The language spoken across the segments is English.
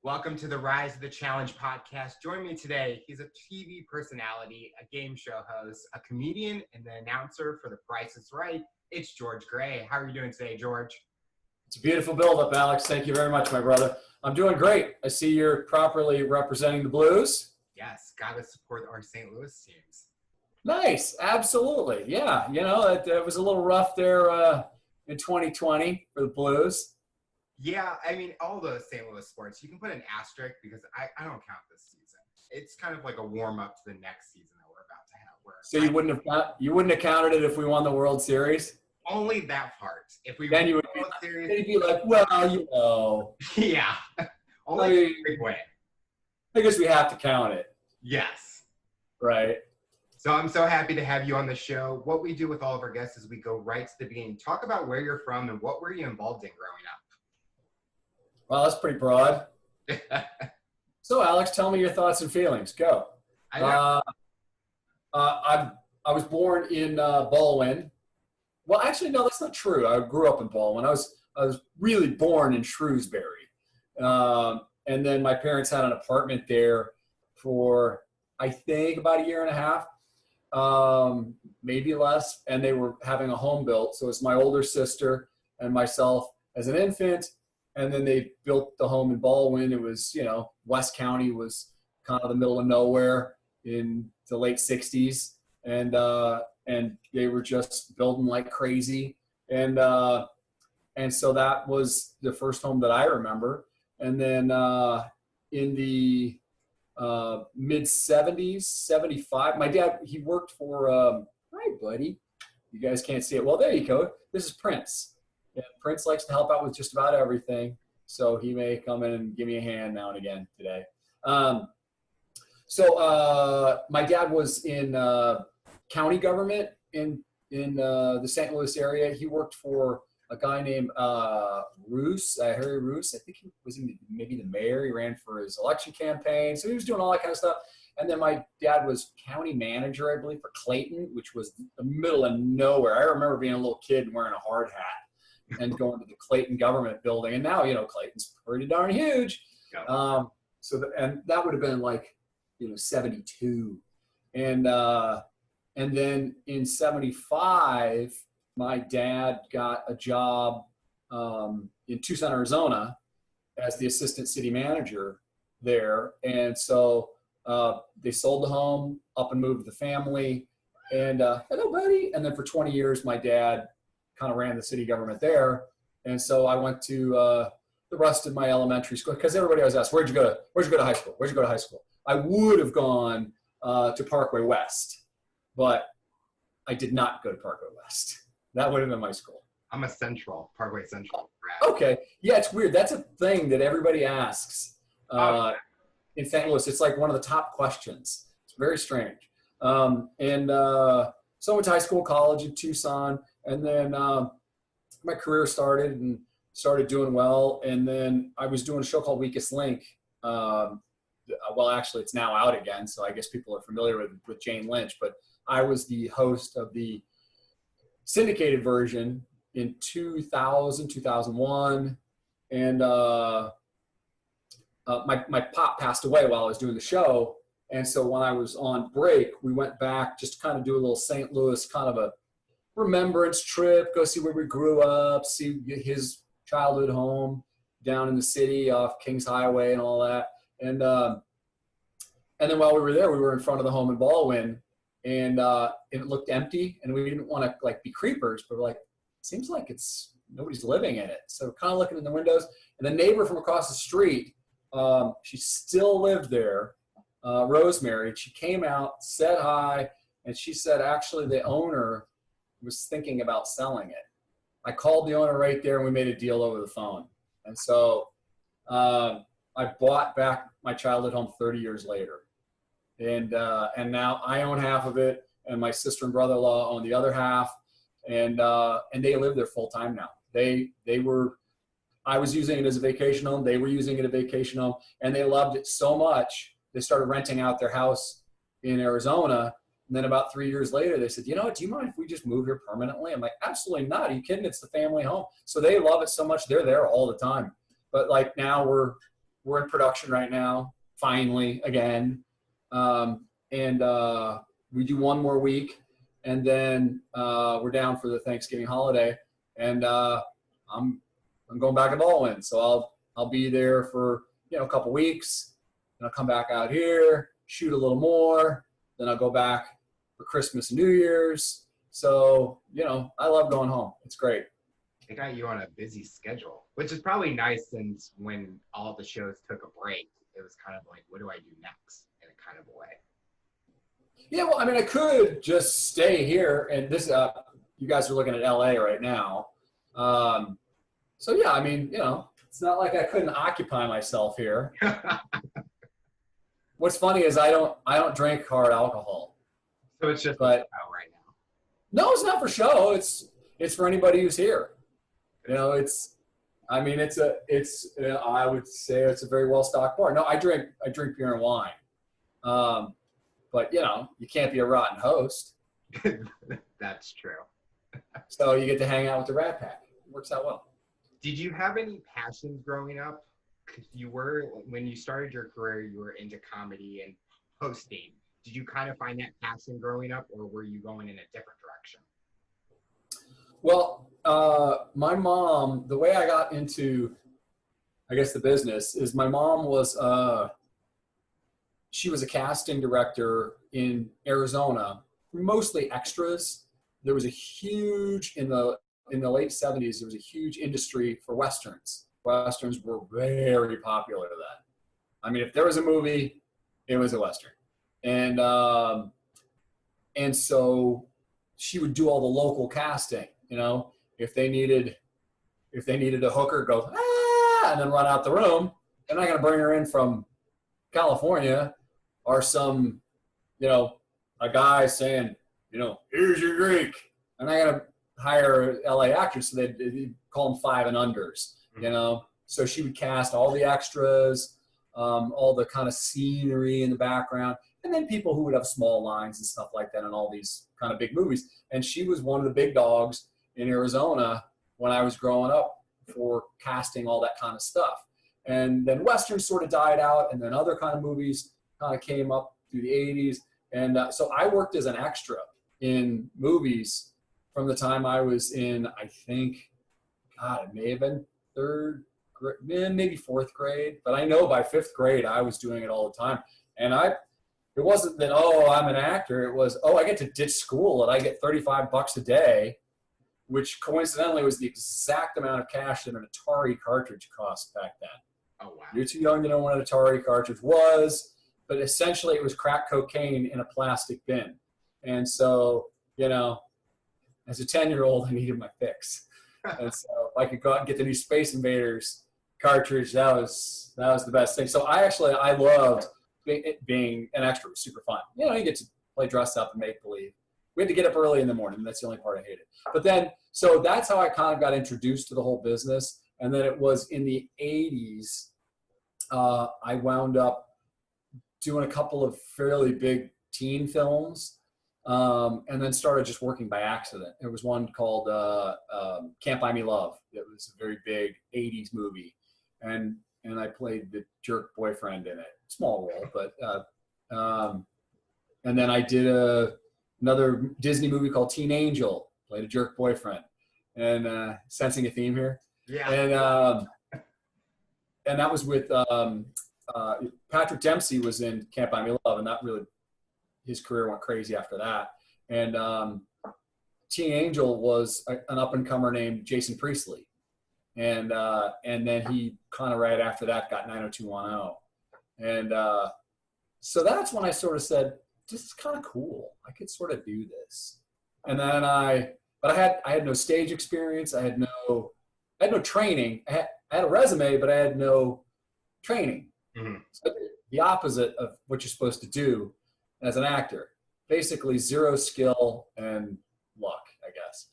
Welcome to the Rise of the Challenge podcast. Joining me today, he's a TV personality, a game show host, a comedian, and the announcer for The Price is Right. It's George Gray. How are you doing today, George? It's a beautiful build-up, Alex. Thank you very much, my brother. I'm doing great. I see you're properly representing the Blues. Yes, got to support our St. Louis teams. Nice. Absolutely. Yeah. You know, it was a little rough there in 2020 for the Blues. Yeah, I mean, all the St. Louis sports, you can put an asterisk because I don't count this season. It's kind of like a warm-up to the next season that we're about to have. So you wouldn't have counted it if we won the World Series? Only that part. If we then you would World Series, then you'd be like, well, you know. Yeah. Only in a big way. I guess we have to count it. Yes. Right. So I'm so happy to have you on the show. What we do with all of our guests is we go right to the beginning. Talk about where you're from and what were you involved in growing up? Well, that's pretty broad. So, Alex, tell me your thoughts and feelings. Go. I was born in Baldwin. Well, actually, no, that's not true. I grew up in Baldwin. I was really born in Shrewsbury. And then my parents had an apartment there for, I think, about a year and a half, maybe less. And they were having a home built. So it's my older sister and myself as an infant. And then they built the home in Baldwin. It was, West County was kind of the middle of nowhere in the late 60s. And they were just building like crazy. And so that was the first home that I remember. And then in the mid-70s, 75, my dad, he worked for, hi, buddy. You guys can't see it. Well, there you go. This is Prince. And Prince likes to help out with just about everything, so he may come in and give me a hand now and again today. So my dad was in county government in the St. Louis area. He worked for a guy named Roos, Harry Roos. I think he was maybe the mayor. He ran for his election campaign, so he was doing all that kind of stuff. And then my dad was county manager, I believe, for Clayton, which was the middle of nowhere. I remember being a little kid and wearing a hard hat and going to the Clayton government building. And now, Clayton's pretty darn huge. Yeah. And that would have been like, 72. And then in 75, my dad got a job in Tucson, Arizona as the assistant city manager there. And so they sold the home, up and moved the family. And hello, buddy. And then for 20 years, my dad kind of ran the city government there. And so I went to the rest of my elementary school because everybody always asked, where'd you go to high school? Where'd you go to high school? I would have gone to Parkway West, but I did not go to Parkway West. That would have been my school. I'm a Parkway Central grad. Okay. Yeah, it's weird. That's a thing that everybody asks in St. Louis. It's like one of the top questions. It's very strange. So I went to high school, college in Tucson. And then my career started doing well. And then I was doing a show called Weakest Link. Well, actually, it's now out again, so I guess people are familiar with Jane Lynch. But I was the host of the syndicated version in 2000, 2001. And my pop passed away while I was doing the show. And so when I was on break, we went back just to kind of do a little St. Louis kind of a remembrance trip, go see where we grew up, see his childhood home down in the city off Kings Highway and all that. And then while we were there, we were in front of the home in Baldwin, and it looked empty, and we didn't want to be creepers, but we're like, seems like nobody's living in it. So kind of looking in the windows, and the neighbor from across the street, she still lived there, Rosemary. She came out, said hi, and she said actually the owner was thinking about selling it. I called the owner right there and we made a deal over the phone. And so I bought back my childhood home 30 years later. And now I own half of it and my sister and brother-in-law own the other half. And they live there full time now. I was using it as a vacation home. They were using it as a vacation home and they loved it so much. They started renting out their house in Arizona. And then about 3 years later, they said, do you mind if we just move here permanently? I'm like, absolutely not. Are you kidding? It's the family home. So they love it so much. They're there all the time. But now we're we're in production right now, finally, again. And we do one more week, and then we're down for the Thanksgiving holiday. And I'm going back to Baldwin, so I'll be there for a couple weeks, and I'll come back out here, shoot a little more, then I'll go back for Christmas and New Year's. So I love going home. It's great. They got you on a busy schedule, which is probably nice, since when all the shows took a break, it was kind of like, what do I do next, in a kind of a way. Yeah, well, I mean, I could just stay here, and this you guys are looking at LA right now. So yeah, I mean, it's not like I couldn't occupy myself here. What's funny is I don't drink hard alcohol. So it's just right now. No, it's not for show. It's for anybody who's here. I would say it's a very well stocked bar. No, I drink beer and wine. But you can't be a rotten host. That's true. So you get to hang out with the Rat Pack. It works out well. Did you have any passions growing up? Because when you started your career, you were into comedy and hosting. Did you kind of find that passion growing up, or were you going in a different direction? Well, my mom, the way I got into, I guess, the business is my mom was, she was a casting director in Arizona, mostly extras. There was a huge, in the late 70s, there was a huge industry for Westerns. Westerns were very popular then. I mean, if there was a movie, it was a Western. And so she would do all the local casting, if they needed a hooker, go, and then run out the room. They're not going to bring her in from California, or some, a guy saying, here's your drink. I'm not going to hire LA actors, so they'd call them 5 and unders, So she would cast all the extras, all the kind of scenery in the background, and then people who would have small lines and stuff like that in all these kind of big movies. And she was one of the big dogs in Arizona when I was growing up for casting all that kind of stuff. And then Westerns sort of died out, and then other kind of movies kind of came up through the 80s. And so I worked as an extra in movies from the time I was in, I think, it may have been 3rd grade, maybe 4th grade. But I know by 5th grade, I was doing it all the time. And it wasn't that, I'm an actor. It was, I get to ditch school and I get $35 a day, which coincidentally was the exact amount of cash that an Atari cartridge cost back then. Oh, wow. You're too young to know what an Atari cartridge was, but essentially it was crack cocaine in a plastic bin. And so, as a 10-year-old, I needed my fix. And so if I could go out and get the new Space Invaders cartridge, that was the best thing. So I loved being an extra. It was super fun. You get to play dress up and make believe. We had to get up early in the morning. That's the only part I hated. But then, so that's how I kind of got introduced to the whole business. And then it was in the 80s, I wound up doing a couple of fairly big teen films, and then started just working by accident. There was one called Can't Buy Me Love. It was a very big 80s movie. And I played the jerk boyfriend in it. Small role, but and then I did another Disney movie called Teen Angel, played a jerk boyfriend. And sensing a theme here? Yeah. And that was with Patrick Dempsey was in Can't Buy Me Love, and that really, his career went crazy after that. And Teen Angel was an up-and-comer named Jason Priestley. And then he kind of right after that got 90210. And so that's when I sort of said, this is kind of cool. I could sort of do this. And then I had no stage experience. I had no training. I had a resume, but I had no training. Mm-hmm. So the opposite of what you're supposed to do as an actor. Basically zero skill and luck, I guess.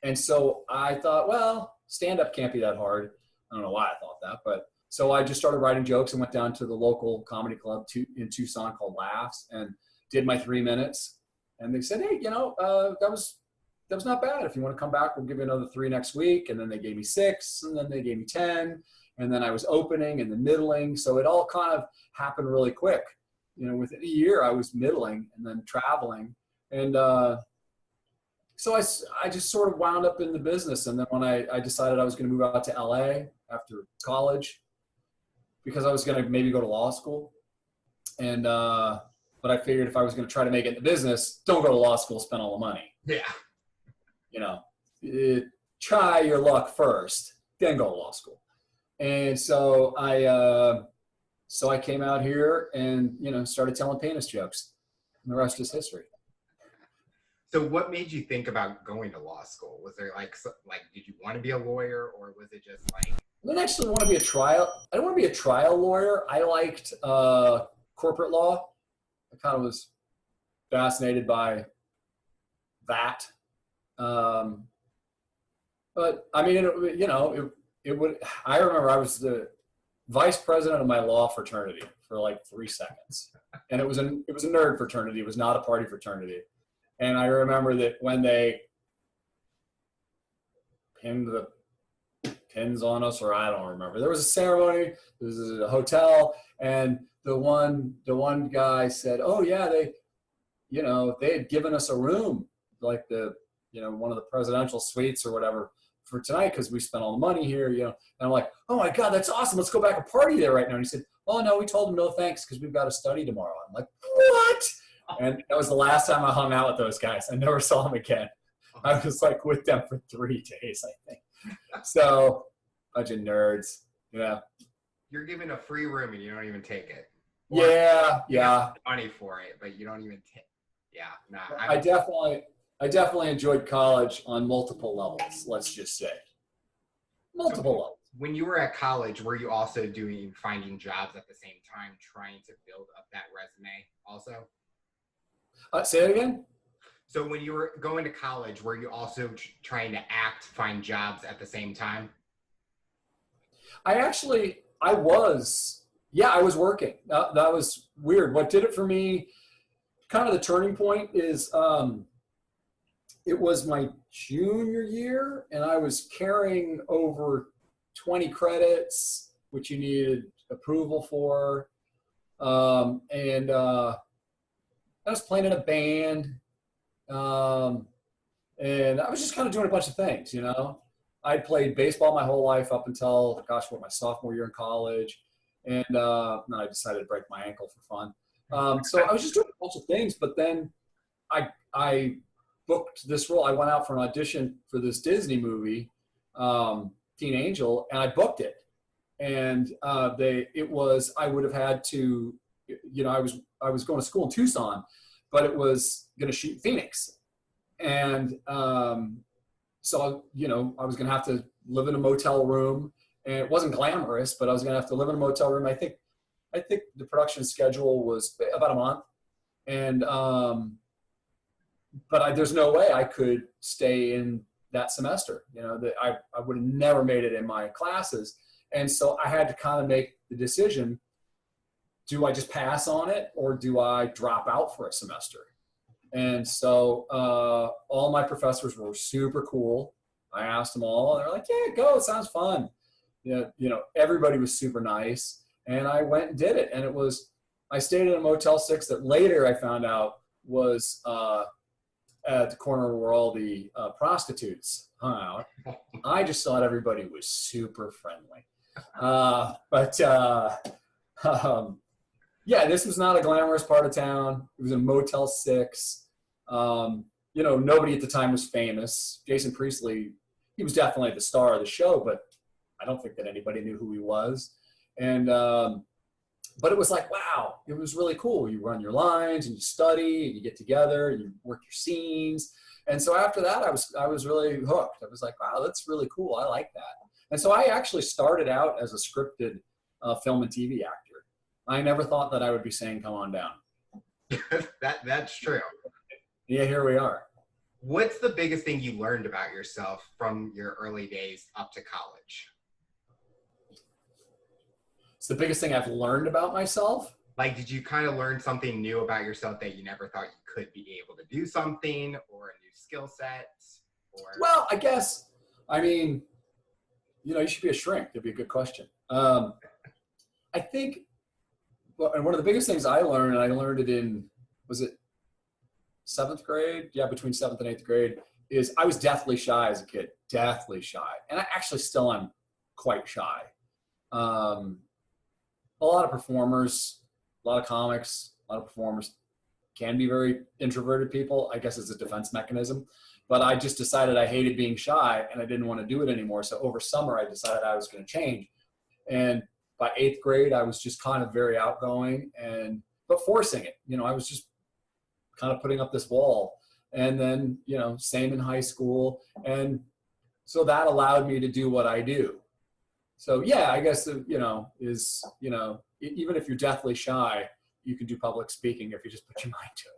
And so I thought, well, stand-up can't be that hard. I don't know why I thought that, but so I just started writing jokes and went down to the local comedy club in Tucson called Laughs and did my 3 minutes. And they said, hey, that was not bad. If you want to come back, we'll give you another 3 next week. And then they gave me 6, and then they gave me 10. and then I was opening and then middling. So it all kind of happened really quick. Within a year I was middling and then traveling. And so I just sort of wound up in the business. And then when I decided I was going to move out to LA after college, because I was going to maybe go to law school. And, but I figured if I was going to try to make it in the business, don't go to law school, spend all the money. Yeah. Try your luck first, then go to law school. And so I came out here and, started telling penis jokes. And the rest is history. So what made you think about going to law school? Was there like, did you want to be a lawyer, or was it just like? I didn't actually want to be a trial. I didn't want to be a trial lawyer. I liked corporate law. I kind of was fascinated by that. But I mean, it would. I remember I was the vice president of my law fraternity for like 3 seconds, and it was a nerd fraternity. It was not a party fraternity. And I remember that when they pinned the pins on us, or I don't remember. There was a ceremony. This is a hotel, and the one guy said, "Oh yeah, they had given us a room, like one of the presidential suites or whatever for tonight because we spent all the money here." And I'm like, "Oh my God, that's awesome! Let's go back and party there right now." And he said, "Oh no, we told him no thanks because we've got to study tomorrow." I'm like, "What?" And that was the last time I hung out with those guys. I never saw them again. I was like with them for 3 days, I think. So, bunch of nerds. Yeah. You're given a free room and you don't even take it. Or yeah. You have money for it, but you don't even take. Yeah. Nah. I definitely enjoyed college on multiple levels. Let's just say multiple levels. When you were at college, were you also finding jobs at the same time, trying to build up that resume also? Say it again? So when you were going to college, were you also trying to find jobs at the same time? I was working. That was weird. What did it for me, kind of the turning point is, it was my junior year and I was carrying over 20 credits, which you needed approval for. And I was playing in a band. And I was just kind of doing a bunch of things, I'd played baseball my whole life up until, my sophomore year in college. And then I decided to break my ankle for fun. So I was just doing a bunch of things, but then I booked this role. I went out for an audition for this Disney movie, Teen Angel, and I booked it. And I would have had to, I was going to school in Tucson, but it was going to shoot Phoenix. And so, I was going to have to live in a motel room, and it wasn't glamorous, but I was going to have to live in a motel room. I think the production schedule was about a month. And, but there's no way I could stay in that semester, that I would have never made it in my classes. And so I had to kind of make the decision, do I just pass on it or do I drop out for a semester? And so all my professors were super cool. I asked them all, and they're like, yeah, go, it sounds fun. Everybody was super nice. And I went and did it. And I stayed in a Motel 6 that later I found out was at the corner where all the prostitutes hung out. I just thought everybody was super friendly. Yeah, this was not a glamorous part of town. It was a Motel 6. Nobody at the time was famous. Jason Priestley, he was definitely the star of the show, but I don't think that anybody knew who he was. And but it was like, wow, it was really cool. You run your lines and you study and you get together and you work your scenes. And so after that, I was really hooked. I was like, wow, that's really cool. I like that. And so I actually started out as a scripted film and TV actor. I never thought that I would be saying, come on down. That's true. Yeah, here we are. What's the biggest thing you learned about yourself from your early days up to college? It's the biggest thing I've learned about myself. Like, did you kind of learn something new about yourself that you never thought you could be able to do something, or a new skill set? Or... Well, I guess, I mean, you should be a shrink. That'd be a good question. I think, well, and one of the biggest things I learned, and I learned it in, was it 7th grade? Yeah, between 7th and 8th grade, is I was deathly shy as a kid, deathly shy. And I actually still am quite shy. A lot of performers, a lot of comics, a lot of performers can be very introverted people. I guess it's a defense mechanism. But I just decided I hated being shy and I didn't want to do it anymore. So over summer, I decided I was going to change. And by 8th grade, I was just kind of very outgoing but forcing it. I was just kind of putting up this wall. And then, same in high school. And so that allowed me to do what I do. So yeah, I guess, even if you're deathly shy, you can do public speaking if you just put your mind to it.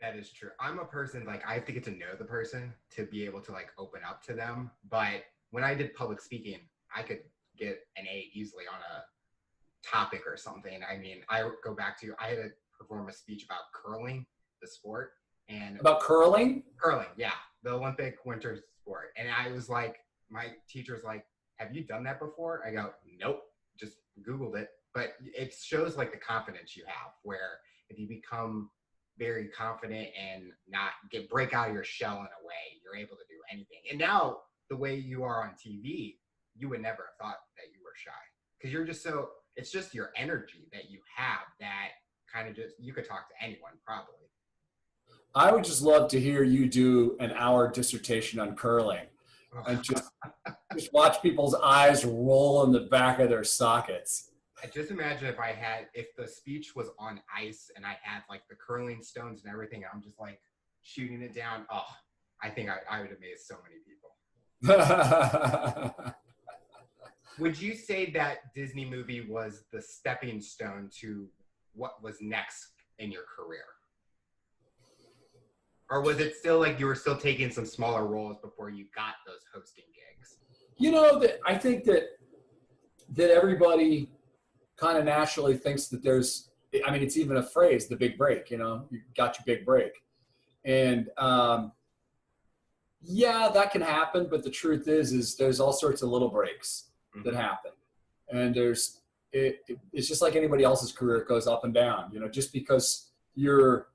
That is true. I'm a person, like, I have to get to know the person to be able to, like, open up to them. But when I did public speaking, I could get an A easily on a topic or something. I mean, I go back to, I had to perform a speech about curling, the sport. And about curling? Curling, yeah. The Olympic winter sport. And I was like, my teacher's like, have you done that before? I go, nope, just Googled it. But it shows, like, the confidence you have, where if you become very confident and break out of your shell in a way, you're able to do anything. And now the way you are on TV, you would never have thought that you were shy, because you're just it's just your energy that you have that kind of you could talk to anyone probably. I would just love to hear you do an hour dissertation on curling and just watch people's eyes roll in the back of their sockets. I just imagine if the speech was on ice and I had, like, the curling stones and everything, I'm just, like, shooting it down. Oh, I think I would amaze so many people. Would you say that Disney movie was the stepping stone to what was next in your career? Or was it still like you were still taking some smaller roles before you got those hosting gigs? I think that everybody kind of naturally thinks that it's even a phrase, the big break, you got your big break. And yeah, that can happen. But the truth is there's all sorts of little breaks that happen. And it's just like anybody else's career. It goes up and down, just because you're,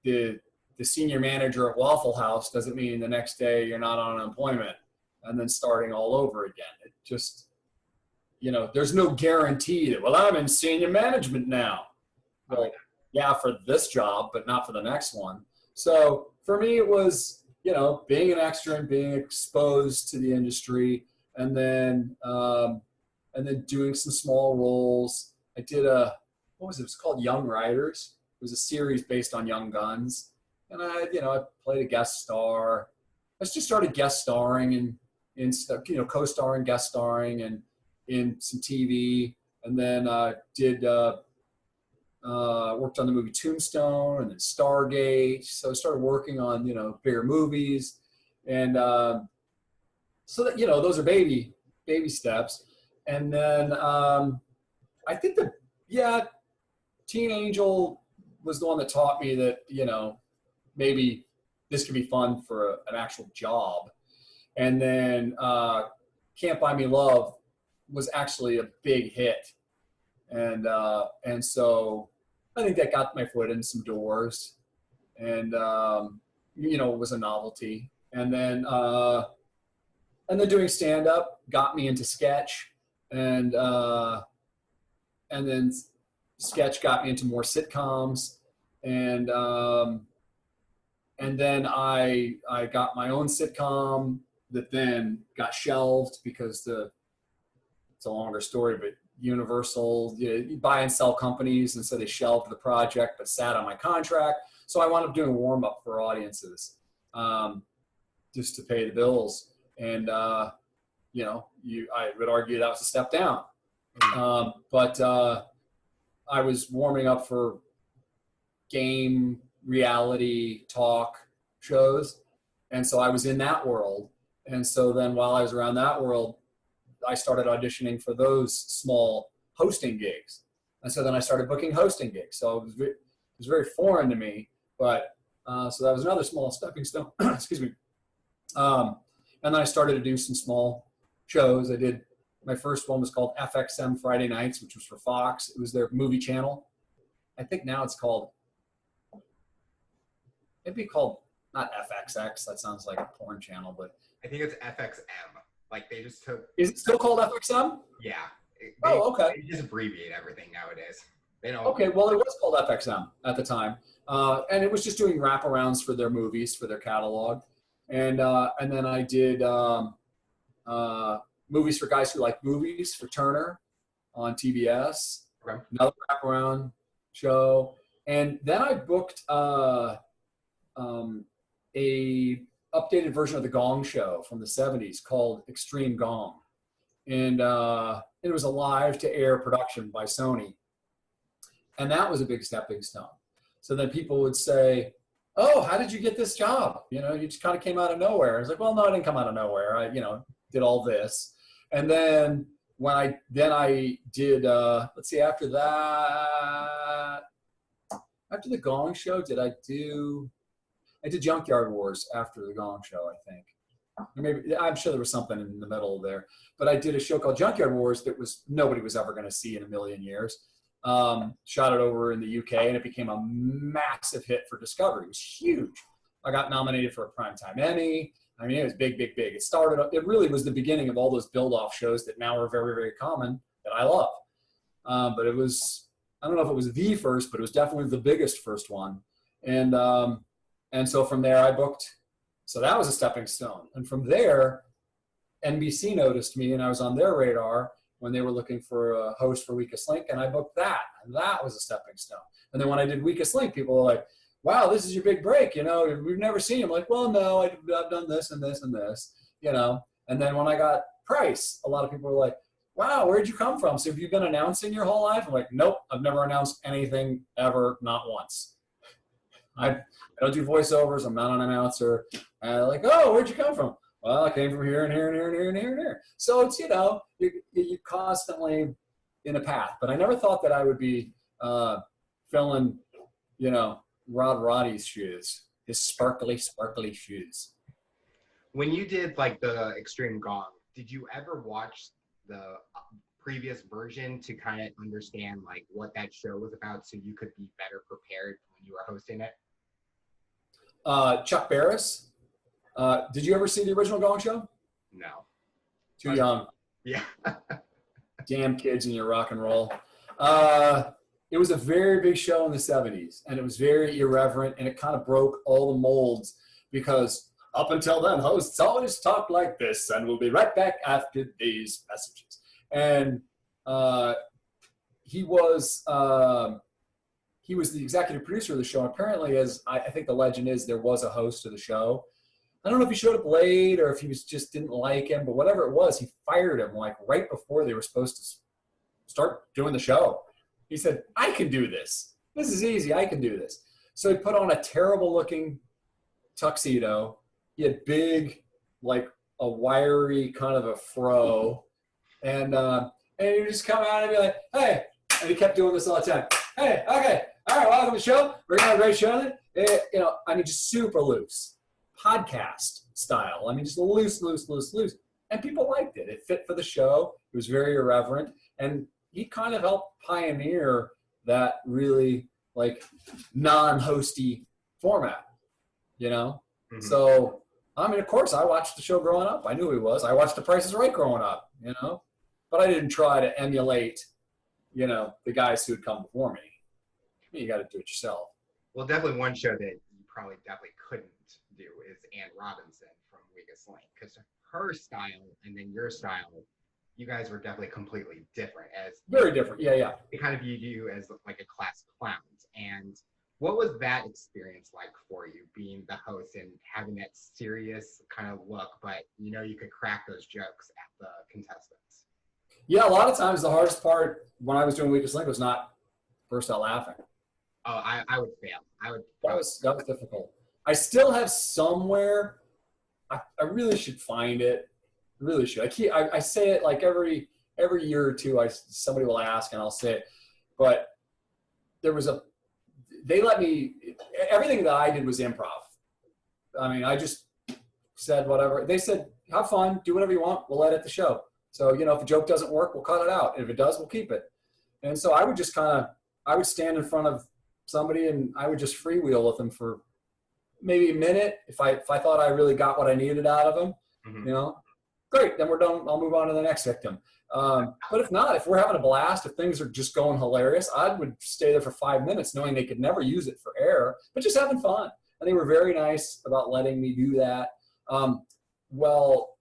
the senior manager at Waffle House doesn't mean the next day you're not on unemployment and then starting all over again. It just, there's no guarantee that, well, I'm in senior management now. Well, yeah, for this job, but not for the next one. So for me, it was, being an extra and being exposed to the industry, and then doing some small roles. I did what was it? It was called Young Riders. It was a series based on Young Guns. And I played a guest star. I just started guest starring in stuff, co-starring, guest starring, and in some TV. And then worked on the movie Tombstone and then Stargate. So I started working on, bigger movies. And so that, those are baby steps. And then I think Teen Angel was the one that taught me that, maybe this could be fun for an actual job. And then Can't Buy Me Love was actually a big hit. And so I think that got my foot in some doors, and, it was a novelty. And then doing stand-up got me into sketch, and then sketch got me into more sitcoms. And then I got my own sitcom that then got shelved because it's a longer story, but Universal, you buy and sell companies, and so they shelved the project but sat on my contract. So I wound up doing warm-up for audiences just to pay the bills. And, I would argue that was a step down. But I was warming up for game reality talk shows. And so I was in that world. And so then while I was around that world, I started auditioning for those small hosting gigs. And so then I started booking hosting gigs. So it was very foreign to me, but so that was another small stepping stone. Excuse me. And then I started to do some small shows. My first one was called FXM Friday Nights, which was for Fox. It was their movie channel. I think now it'd be called, not FXX. That sounds like a porn channel, but. I think it's FXM. Like they just took. Is it still called FXM? Yeah. Okay. They just abbreviate everything nowadays. They don't. Okay, well, it was called FXM at the time. And it was just doing wraparounds for their movies, for their catalog. And then I did movies for guys who like movies for Turner on TBS. Okay. Another wraparound show. And then I booked a updated version of the Gong Show from the 70s called Extreme Gong. And it was a live-to-air production by Sony. And that was a big stepping stone. So then people would say, oh, how did you get this job? You just kind of came out of nowhere. I was like, well, no, I didn't come out of nowhere. I, did all this. And then when I did, let's see, after the Gong Show, I did Junkyard Wars after the Gong Show, I think. Or maybe, I'm sure there was something in the middle there. But I did a show called Junkyard Wars that nobody was ever going to see in a million years. Shot it over in the UK, and it became a massive hit for Discovery. It was huge. I got nominated for a Primetime Emmy. I mean, it was big, big, big. It really was the beginning of all those build-off shows that now are very, very common that I love. But it was, I don't know if it was the first, but it was definitely the biggest first one. And so from there I booked, so that was a stepping stone. And from there, NBC noticed me, and I was on their radar when they were looking for a host for Weakest Link, and I booked that. And that was a stepping stone. And then when I did Weakest Link, people were like, wow, this is your big break, we've never seen you. I'm like, well, no, I've done this and this and this, And then when I got Price, a lot of people were like, wow, where'd you come from? So have you been announcing your whole life? I'm like, nope, I've never announced anything ever, not once. I don't do voiceovers. I'm not an announcer. Like, oh, where'd you come from? Well, I came from here and here and here and here and here and here. So it's, you're constantly in a path. But I never thought that I would be filling, Rod Roddy's shoes, his sparkly, sparkly shoes. When you did like the Extreme Gong, did you ever watch the previous version to kind of understand like what that show was about so you could be better prepared when you were hosting it? Chuck Barris. Did you ever see the original Gong Show? No. Too young. Yeah. Damn kids in your rock and roll. It was a very big show in the 70s, and it was very irreverent, and it kind of broke all the molds because up until then, hosts always talked like this, and we'll be right back after these messages. And he was the executive producer of the show. Apparently, as I think the legend is, there was a host of the show. I don't know if he showed up late or if he just didn't like him, but whatever it was, he fired him like right before they were supposed to start doing the show. He said, I can do this. This is easy. I can do this. So he put on a terrible looking tuxedo. He had big, like a wiry kind of a fro. And he would just come out and be like, hey. And he kept doing this all the time. Hey, okay. All right, welcome to the show. We're going to have a great show. Just super loose. Podcast style. Just loose. And people liked it. It fit for the show. It was very irreverent. And he kind of helped pioneer that really like non-hosty format, Mm-hmm. So, of course I watched the show growing up. I knew who he was. I watched The Price is Right growing up, but I didn't try to emulate, the guys who had come before me. You got to do it yourself. Well, definitely one show that you probably definitely couldn't do is Ann Robinson from Weakest Link, because her style and then your style, you guys were definitely completely different. Very different, yeah. They kind of viewed you as like a class of clowns. And what was that experience like for you, being the host and having that serious kind of look, but you could crack those jokes at the contestants? Yeah, a lot of times the hardest part when I was doing Weakest Link was not burst out laughing. Oh, I would fail. That was difficult. I still have somewhere. I really should find it. I really should. I say it like every year or two. Somebody will ask and I'll say it. But they let me. Everything that I did was improv. I just said whatever. They said, have fun, do whatever you want. We'll edit the show. So, if a joke doesn't work, we'll cut it out. If it does, we'll keep it. And so I would just I would stand in front of somebody and I would just freewheel with them for maybe a minute. If I thought I really got what I needed out of them, great, then we're done. I'll move on to the next victim. But if not, if we're having a blast, if things are just going hilarious, I would stay there for 5 minutes knowing they could never use it for air, but just having fun. And they were very nice about letting me do that. Well,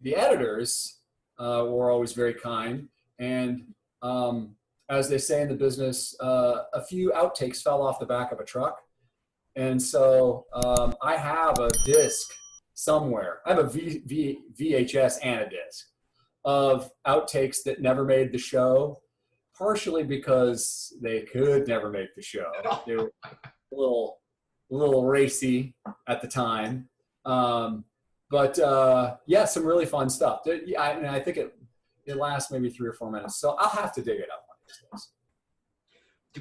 the editors were always very kind. And as they say in the business, a few outtakes fell off the back of a truck. And so I have a disc somewhere. I have a VHS and a disc of outtakes that never made the show, partially because they could never make the show. They were a little racy at the time. But yeah, some really fun stuff. I think it lasts maybe 3 or 4 minutes. So I'll have to dig it up one of these days.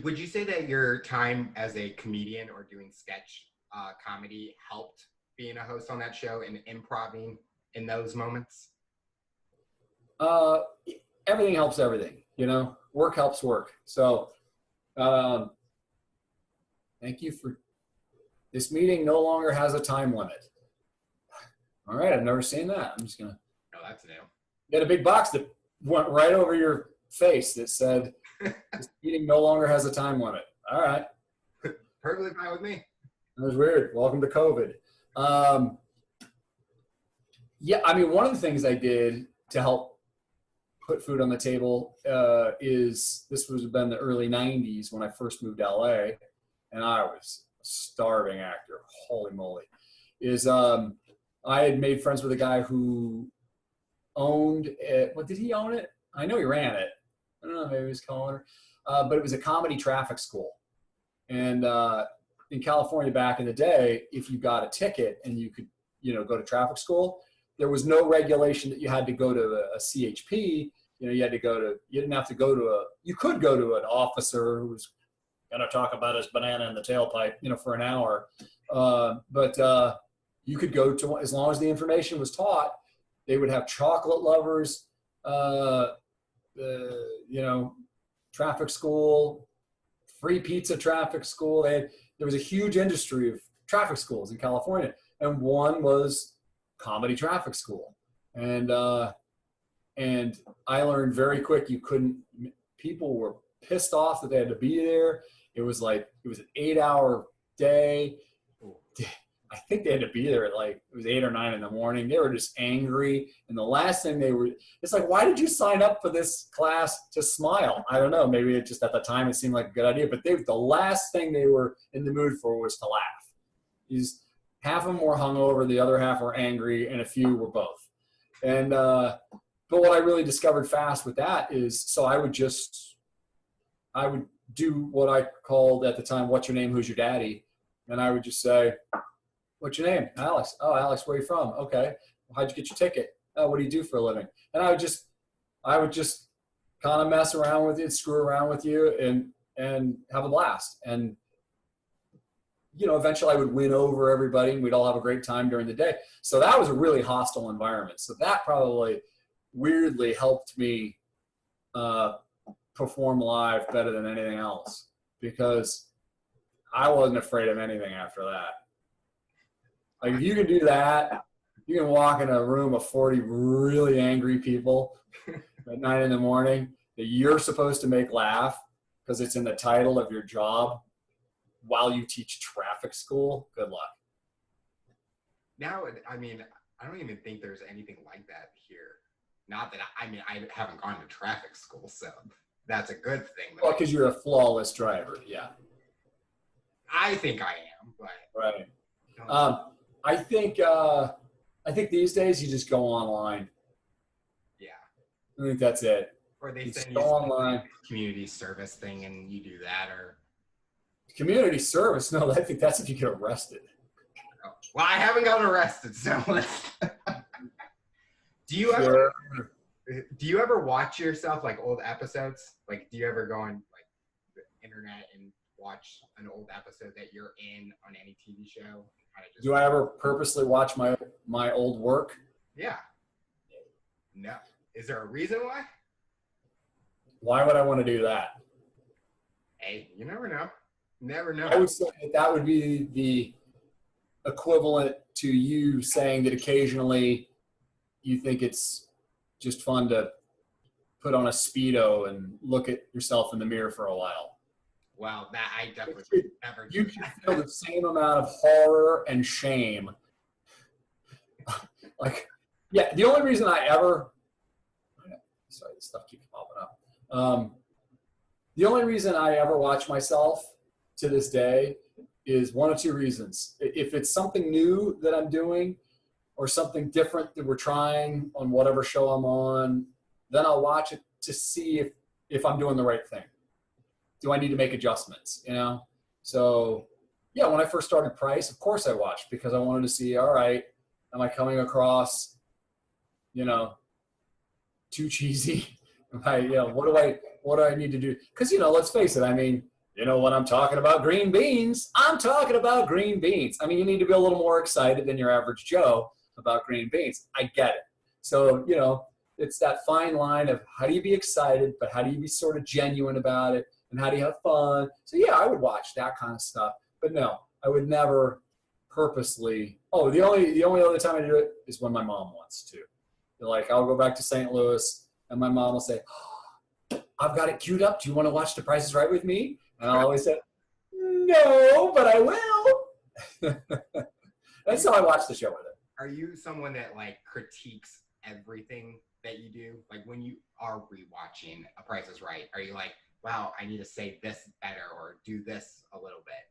Would you say that your time as a comedian or doing sketch comedy helped being a host on that show and improvising in those moments? Everything helps everything, work helps work. So thank you for this meeting no longer has a time limit. All right. I've never seen that. I'm just going to. Oh, that's new. You had a big box that went right over your face that said, this meeting no longer has a time limit. All right. Perfectly fine with me. That was weird. Welcome to COVID. Yeah, one of the things I did to help put food on the table is this would have been the early 90s when I first moved to LA, and I was a starving actor. Holy moly. I had made friends with a guy who owned it. What, did he own it? I know he ran it. I don't know, maybe he was calling her. But it was a comedy traffic school. And in California back in the day, if you got a ticket and you could, go to traffic school, there was no regulation that you had to go to a CHP. You didn't have to go to you could go to an officer who was going to talk about his banana in the tailpipe, for an hour. But you could go to, as long as the information was taught, they would have chocolate lovers, traffic school, free pizza traffic school. There was a huge industry of traffic schools in California, and one was comedy traffic school. And I learned very quick people were pissed off that they had to be there. It was an 8-hour day. I think they had to be there at it was 8 or 9 in the morning. They were just angry. And the last thing it's like, why did you sign up for this class to smile? I don't know. Maybe it just at the time it seemed like a good idea, but the last thing they were in the mood for was to laugh. Half of them were hungover, the other half were angry, and a few were both. And, but what I really discovered fast with that is, so I would do what I called at the time, what's your name, who's your daddy? And I would just say, what's your name? Alex. Oh, Alex, where are you from? Okay. Well, how'd you get your ticket? Oh, what do you do for a living? And I would just kind of mess around with you, screw around with you, and have a blast. And, eventually I would win over everybody and we'd all have a great time during the day. So that was a really hostile environment. So that probably weirdly helped me perform live better than anything else, because I wasn't afraid of anything after that. Like, if you can do that, you can walk in a room of 40 really angry people at 9 in the morning that you're supposed to make laugh because it's in the title of your job while you teach traffic school. Good luck. Now, I don't even think there's anything like that here. Not that I haven't gone to traffic school, so that's a good thing. Well, because you're a flawless driver, yeah. I think I am, but right. I think these days you just go online. Yeah. I think that's it. Or they send you online community service thing and you do that, or community service. No, I think that's if you get arrested. Oh. Well, I haven't gotten arrested, so Do you ever watch yourself, like, old episodes? Like, do you ever go on the internet and watch an old episode that you're in on any TV show? Do I ever purposely watch my old work? Yeah. No. Is there a reason why? Why would I want to do that? Hey, you never know. Never know. I would say that would be the equivalent to you saying that occasionally you think it's just fun to put on a Speedo and look at yourself in the mirror for a while. Well, that I definitely would never do. You should feel the same amount of horror and shame. Like, yeah, the only reason I ever, sorry, this stuff keeps popping up. The only reason I ever watch myself to this day is one of two reasons. If it's something new that I'm doing or something different that we're trying on whatever show I'm on, then I'll watch it to see if I'm doing the right thing. Do I need to make adjustments, you know? So, yeah, when I first started Price, of course I watched because I wanted to see, all right, am I coming across, you know, too cheesy? What do I need to do? Because, let's face it, I mean, when I'm talking about green beans, I'm talking about green beans. I mean, you need to be a little more excited than your average Joe about green beans. I get it. So, it's that fine line of how do you be excited, but how do you be sort of genuine about it, and how do you have fun? So, yeah, I would watch that kind of stuff. But no, I would never purposely. Oh, the only other time I do it is when my mom wants to. Like, I'll go back to St. Louis, and my mom will say, oh, I've got it queued up. Do you want to watch The Price is Right with me? And I'll always say, no, but I will. That's how I watch the show with it. Are you someone that, like, critiques everything that you do? Like, when you are rewatching A Price is Right, are you like, wow, I need to say this better or do this a little bit?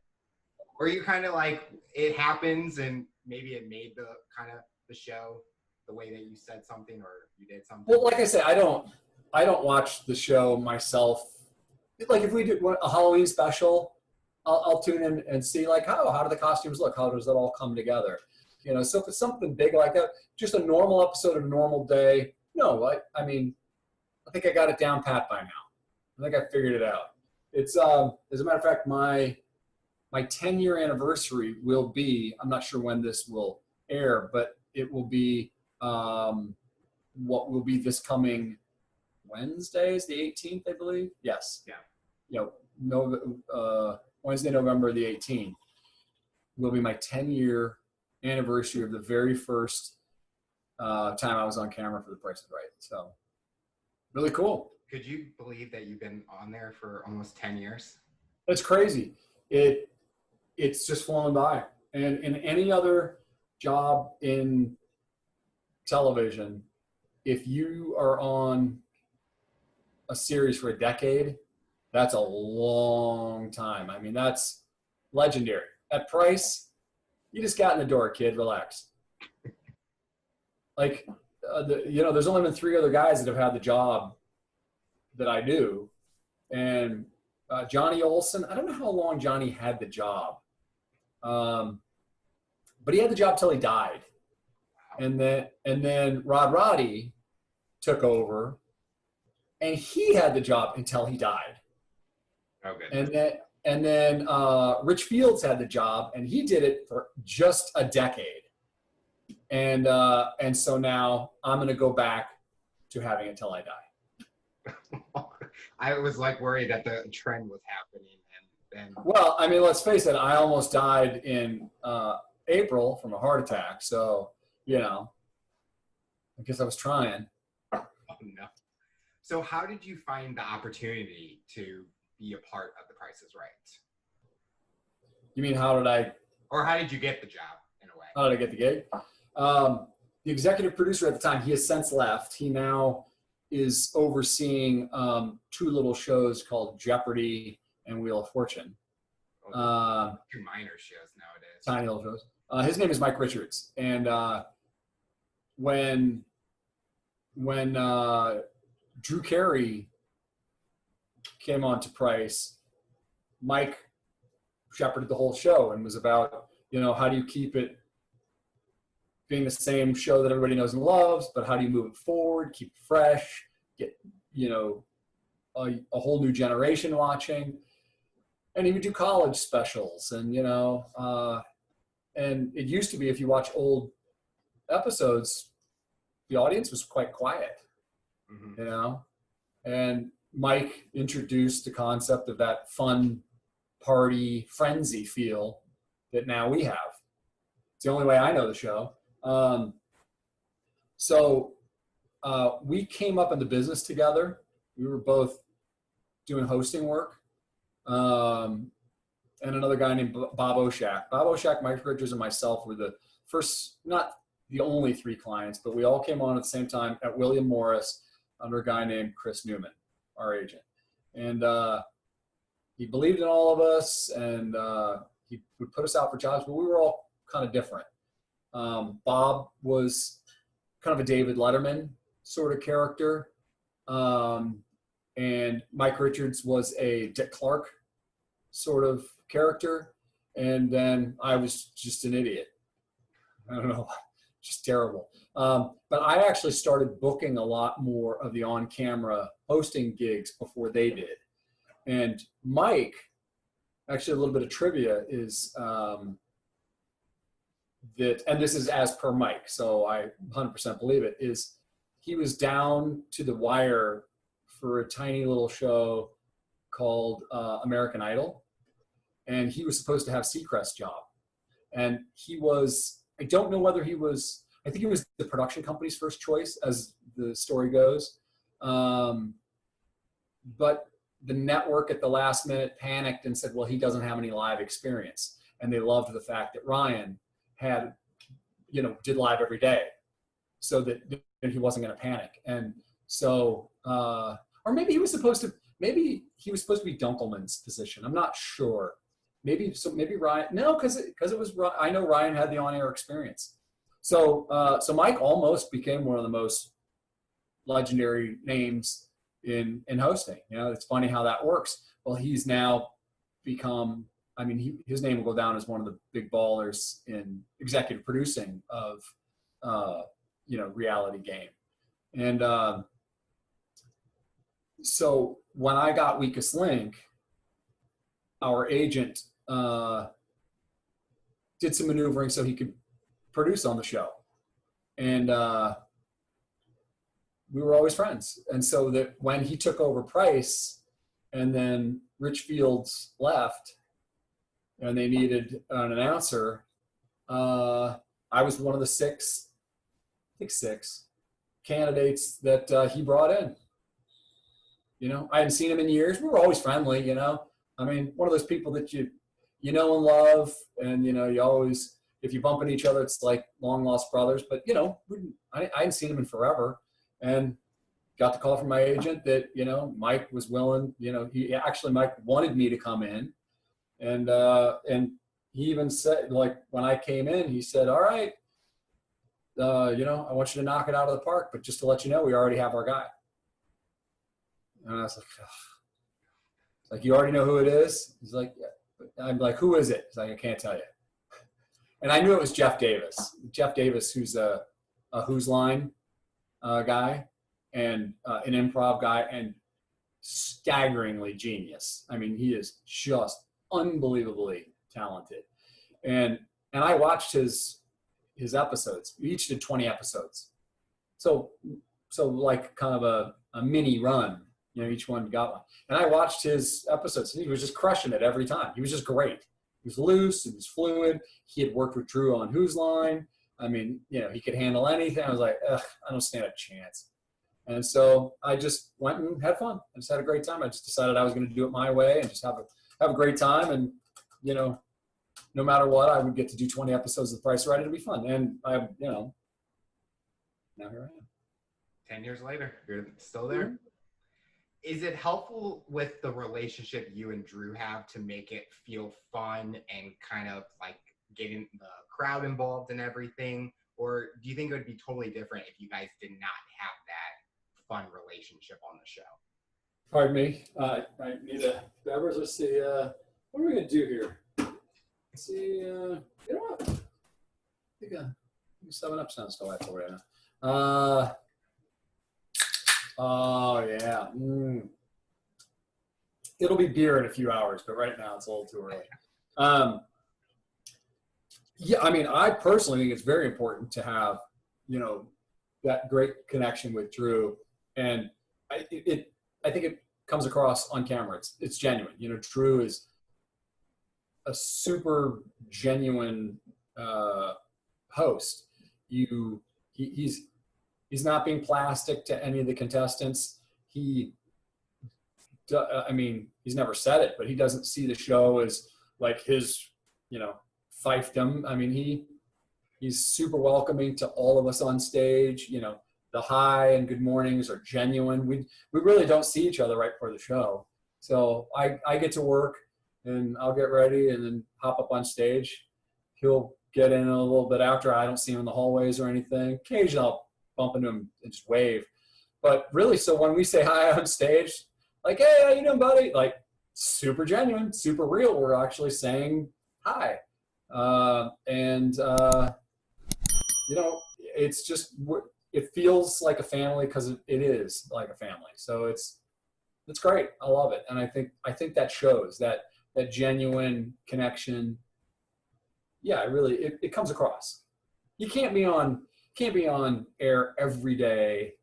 Or are you kind of like, it happens and maybe it made the kind of the show the way that you said something or you did something? Well, like I said, I don't watch the show myself. Like, if we do a Halloween special, I'll tune in and see, like, how do the costumes look? How does that all come together? So if it's something big like that, just a normal episode of a normal day, no, I mean, I think I got it down pat by now. I think I figured it out. It's, as a matter of fact, my 10-year anniversary will be, I'm not sure when this will air, but it will be what will be this coming Wednesday is the 18th, I believe. Yes. Yeah. Wednesday, November the 18th will be my 10-year anniversary of the very first time I was on camera for The Price is Right. So really cool. Could you believe that you've been on there for almost 10 years? It's crazy. It's just flown by. And in any other job in television, if you are on a series for a decade, that's a long time. I mean, that's legendary. At Price, you just got in the door, kid. Relax. Like, there's only been 3 other guys that have had the job that I do. And Johnny Olson, I don't know how long Johnny had the job. But he had the job till he died. And then Roddy took over, and he had the job until he died. Okay. And then Rich Fields had the job, and he did it for just a decade. And so now I'm going to go back to having it till I die. I was like worried that the trend was happening, and well, I mean, let's face it. I almost died in April from a heart attack. So, I guess I was trying. Oh no. So how did you find the opportunity to be a part of The Price is Right? You mean how did you get the job in a way? How did I get the gig? The executive producer at the time, he has since left. He now is overseeing 2 little shows called Jeopardy and Wheel of Fortune. 2 minor shows nowadays. Tiny little shows. His name is Mike Richards. And when Drew Carey came on to Price, Mike shepherded the whole show and was about, how do you keep it being the same show that everybody knows and loves, but how do you move it forward, keep it fresh, get, a whole new generation watching. And he would do college specials and, and it used to be if you watch old episodes, the audience was quite quiet, you know, and Mike introduced the concept of that fun party frenzy feel that now we have. It's the only way I know the show. So we came up in the business together. We were both doing hosting work. And another guy named Bob Oshak. Bob Oshak, Mike Richards, and myself were the first, not the only 3 clients, but we all came on at the same time at William Morris under a guy named Chris Newman, our agent. And he believed in all of us, and he would put us out for jobs, but we were all kind of different. Bob was kind of a David Letterman sort of character. And Mike Richards was a Dick Clark sort of character. And then I was just an idiot. I don't know, just terrible. But I actually started booking a lot more of the on-camera hosting gigs before they did. And Mike, actually a little bit of trivia is that, and this is as per Mike, so I 100% believe it, is he was down to the wire for a tiny little show called American Idol. And he was supposed to have Seacrest's job. And he was, I don't know whether he was, I think he was the production company's first choice, as the story goes. But the network at the last minute panicked and said, well, he doesn't have any live experience. And they loved the fact that Ryan had, you know, did live every day, so that he wasn't going to panic. And so, or maybe he was supposed to be Dunkelman's position. I'm not sure. Maybe Ryan, no, because it was, I know Ryan had the on-air experience. So Mike almost became one of the most legendary names in hosting. You know, it's funny how that works. Well, he's now become, I mean, his name will go down as one of the big ballers in executive producing of, you know, reality game. And so when I got Weakest Link, our agent did some maneuvering so he could produce on the show. And we were always friends. And so that when he took over Price and then Rich Fields left and they needed an announcer, I was one of the 6 candidates that he brought in. You know, I hadn't seen him in years. We were always friendly, you know. I mean, one of those people that you know and love, and, you know, you always, if you bump into each other, it's like long lost brothers. But, you know, I hadn't seen him in forever, and got the call from my agent that, you know, Mike was willing, you know, Mike wanted me to come in. And he even said, like, when I came in, he said, all right, you know, I want you to knock it out of the park, but just to let you know, we already have our guy. And I was like, ugh. Like, you already know who it is? He's like, yeah. I'm like, who is it? He's like, I can't tell you. And I knew it was Jeff Davis. Jeff Davis, who's a Who's Line guy and an improv guy and staggeringly genius. I mean, he is just unbelievably talented. And I watched his episodes. We each did 20 episodes. So like kind of a mini run. You know, each one got one. And I watched his episodes, and he was just crushing it every time. He was just great. He was loose. He was fluid. He had worked with Drew on Who's Line. I mean, you know, he could handle anything. I was like, ugh, I don't stand a chance. And so I just went and had fun. I just had a great time. I just decided I was going to do it my way and just have a great time. And, you know, no matter what, I would get to do 20 episodes of The Price is Right. It'd be fun. And I, you know, now here I am. 10 years later, you're still there. Mm-hmm. Is it helpful with the relationship you and Drew have to make it feel fun and kind of like getting the crowd involved in everything? Or do you think it would be totally different if you guys did not have that fun relationship on the show? Pardon me. I need a beverage. Let's see. What are we going to do here? Let's see. You know what? I think 7-Up sounds delightful right now. Oh, yeah. It'll be beer in a few hours, but right now it's a little too early. Yeah, I mean, I personally think it's very important to have, you know, that great connection with Drew, and I think it comes across on camera. It's genuine. You know, Drew is a super genuine host. He's not being plastic to any of the contestants. He's never said it, but he doesn't see the show as like his, fiefdom. I mean, he's super welcoming to all of us on stage. You know, the hi and good mornings are genuine. We really don't see each other right before the show. So I get to work and I'll get ready and then hop up on stage. He'll get in a little bit after. I don't see him in the hallways or anything. Occasionally I'll bump into him and just wave. But really, so when we say hi on stage, like, hey, how you doing, buddy? Like, super genuine, super real. We're actually saying hi. It's just, it feels like a family because it is like a family. So it's great. I love it. And I think that shows that genuine connection. Yeah, it comes across. You can't be on air every day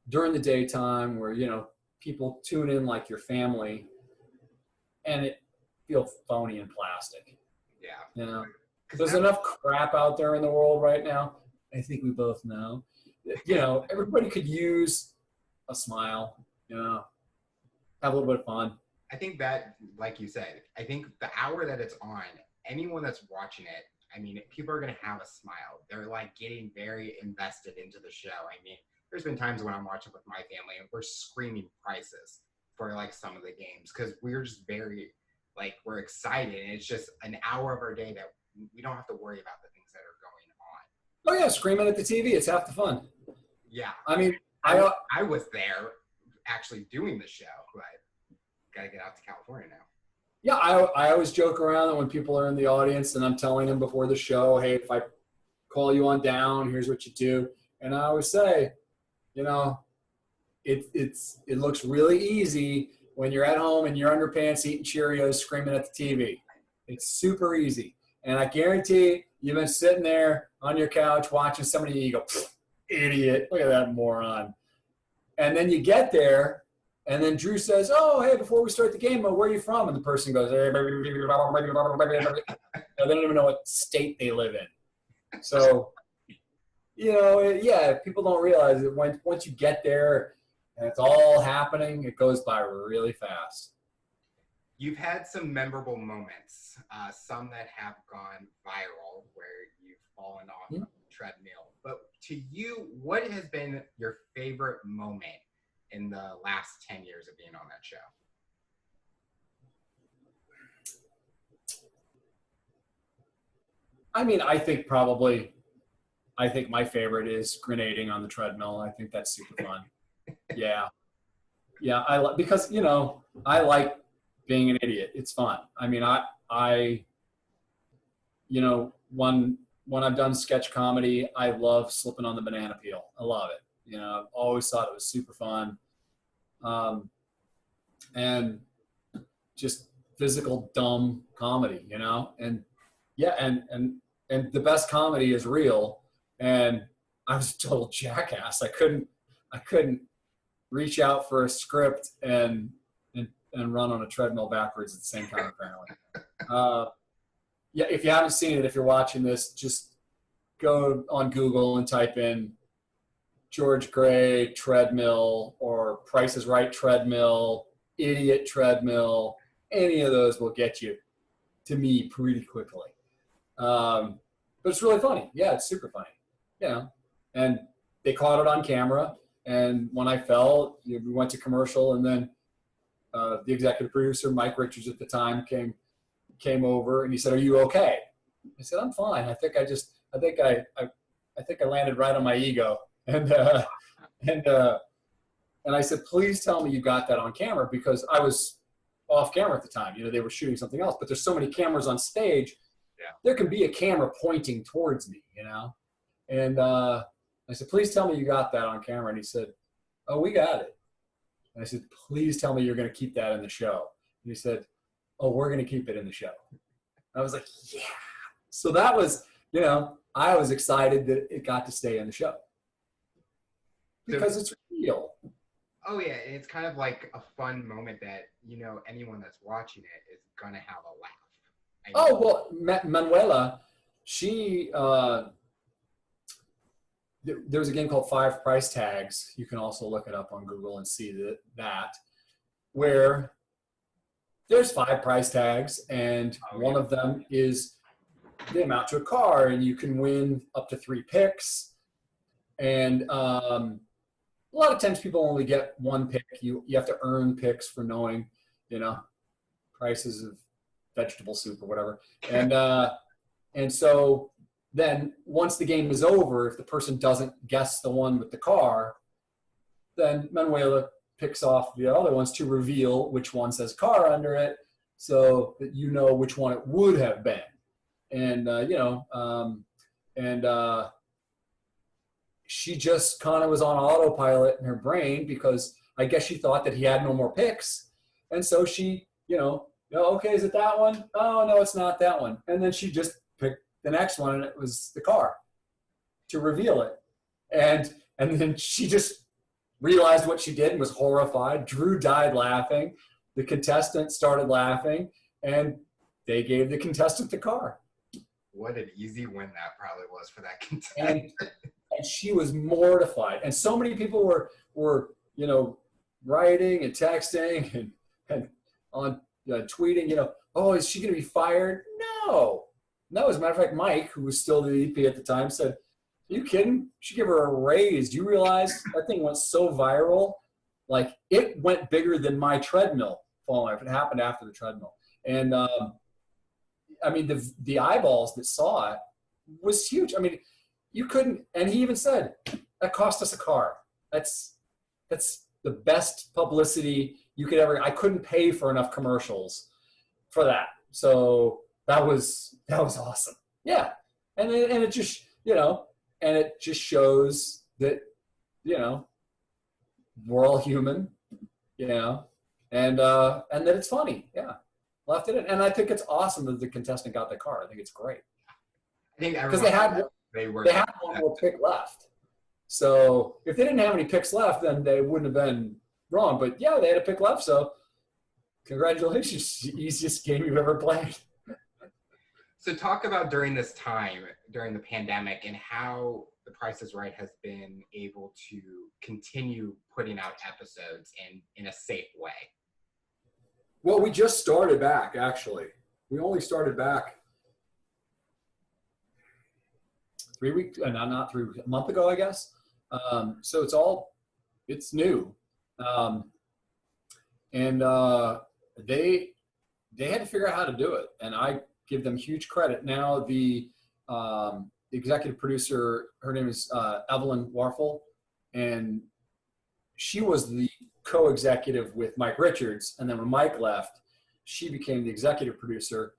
during the daytime where, people tune in like your family and it feels phony and plastic. Yeah. There's enough crap out there in the world right now. I think we both know. Everybody could use a smile, have a little bit of fun. I think that, like you said, I think the hour that it's on, anyone that's watching it, I mean, people are going to have a smile. They're like getting very invested into the show. I mean, there's been times when I'm watching with my family and we're screaming prices for like some of the games because we're just very, like, we're excited. And it's just an hour of our day that we don't have to worry about the things that are going on. Oh yeah, screaming at the TV. It's half the fun. Yeah. I mean, I was there actually doing the show, but got to get out to California now. Yeah, I always joke around that when people are in the audience and I'm telling them before the show, hey, if I call you on down, here's what you do. And I always say, it looks really easy when you're at home in your underpants eating Cheerios screaming at the TV. It's super easy. And I guarantee you've been sitting there on your couch watching somebody and you go, idiot, look at that moron. And then you get there and then Drew says, oh, hey, before we start the game, where are you from? And the person goes, they don't even know what state they live in. So, people don't realize that once you get there and it's all happening, it goes by really fast. You've had some memorable moments, some that have gone viral where you've fallen off the treadmill. But to you, what has been your favorite moment in the last 10 years of being on that show? I mean, I think my favorite is grenading on the treadmill. I think that's super fun. Yeah. Because, I like being an idiot. It's fun. I mean, when I've done sketch comedy, I love slipping on the banana peel. I love it. I've always thought it was super fun. And just physical dumb comedy, and yeah. And the best comedy is real. And I was a total jackass. I couldn't reach out for a script and run on a treadmill backwards at the same time, apparently. Yeah, if you haven't seen it, if you're watching this, just go on Google and type in George Gray treadmill or Price is Right treadmill, idiot treadmill. Any of those will get you to me pretty quickly. But it's really funny. Yeah, it's super funny. And they caught it on camera. And when I fell, we went to commercial, and then the executive producer, Mike Richards at the time, came over and he said, "Are you okay?" I said, "I'm fine. I think I landed right on my ego." And I said, "Please tell me you got that on camera," because I was off camera at the time. They were shooting something else, but there's so many cameras on stage. Yeah. There can be a camera pointing towards me, And I said, "Please tell me you got that on camera." And he said, "Oh, we got it." And I said, "Please tell me you're going to keep that in the show." And he said, "Oh, we're going to keep it in the show." I was like, yeah. So that was, I was excited that it got to stay in the show. because it's real. Oh yeah, and it's kind of like a fun moment that, anyone that's watching it is gonna have a laugh. Oh, well, Manuela, she, there was a game called Five Price Tags. You can also look it up on Google and see that where there's 5 price tags, and one of them is the amount to a car, and you can win up to 3 picks. And a lot of times people only get 1 pick. You have to earn picks for knowing, prices of vegetable soup or whatever. And so then once the game is over, if the person doesn't guess the one with the car, then Manuela picks off the other ones to reveal which one says car under it, so that you know which one it would have been. And she just kind of was on autopilot in her brain, because I guess she thought that he had no more picks. And so she, okay, is it that one? Oh, no, it's not that one. And then she just picked the next one, and it was the car, to reveal it. And then she just realized what she did and was horrified. Drew died laughing. The contestant started laughing, and they gave the contestant the car. What an easy win that probably was for that contestant. And she was mortified. And so many people were writing and texting and on tweeting, oh, is she going to be fired? No. As a matter of fact, Mike, who was still the VP at the time, said, are you kidding? She gave her a raise. Do you realize that thing went so viral? Like, it went bigger than my treadmill falling off. It happened after the treadmill. And, the eyeballs that saw it was huge. I mean, you couldn't, and he even said, that cost us a car. That's the best publicity you could ever, I couldn't pay for enough commercials for that. So that was awesome. Yeah. And it just, and it just shows that, we're all human, and that it's funny. Yeah. Left it in. And I think it's awesome that the contestant got the car. I think it's great. I think because they had one more pick left. So if they didn't have any picks left, then they wouldn't have been wrong. But yeah, they had a pick left. So congratulations. The easiest game you've ever played. So talk about during this time, during the pandemic, and how The Price is Right has been able to continue putting out episodes in a safe way. Well, we just started back, actually. We only started back 3 weeks, not 3 weeks, a month ago, I guess. So it's new. They had to figure out how to do it. And I give them huge credit. Now the executive producer, her name is Evelyn Warfel, and she was the co-executive with Mike Richards. And then when Mike left, she became the executive producer.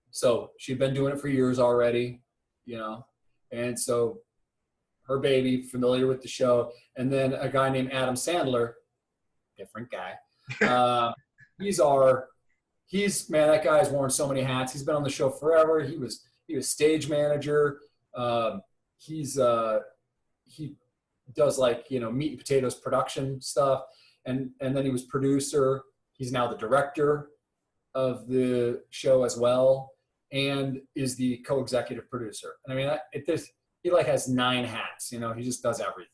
So she'd been doing it for years already, and so her baby, familiar with the show. And then a guy named Adam Sandler, different guy. That guy's worn so many hats. He's been on the show forever. He was stage manager. He does meat and potatoes production stuff. And then he was producer. He's now the director of the show as well, and is the co-executive producer. And he has 9 hats. He just does everything.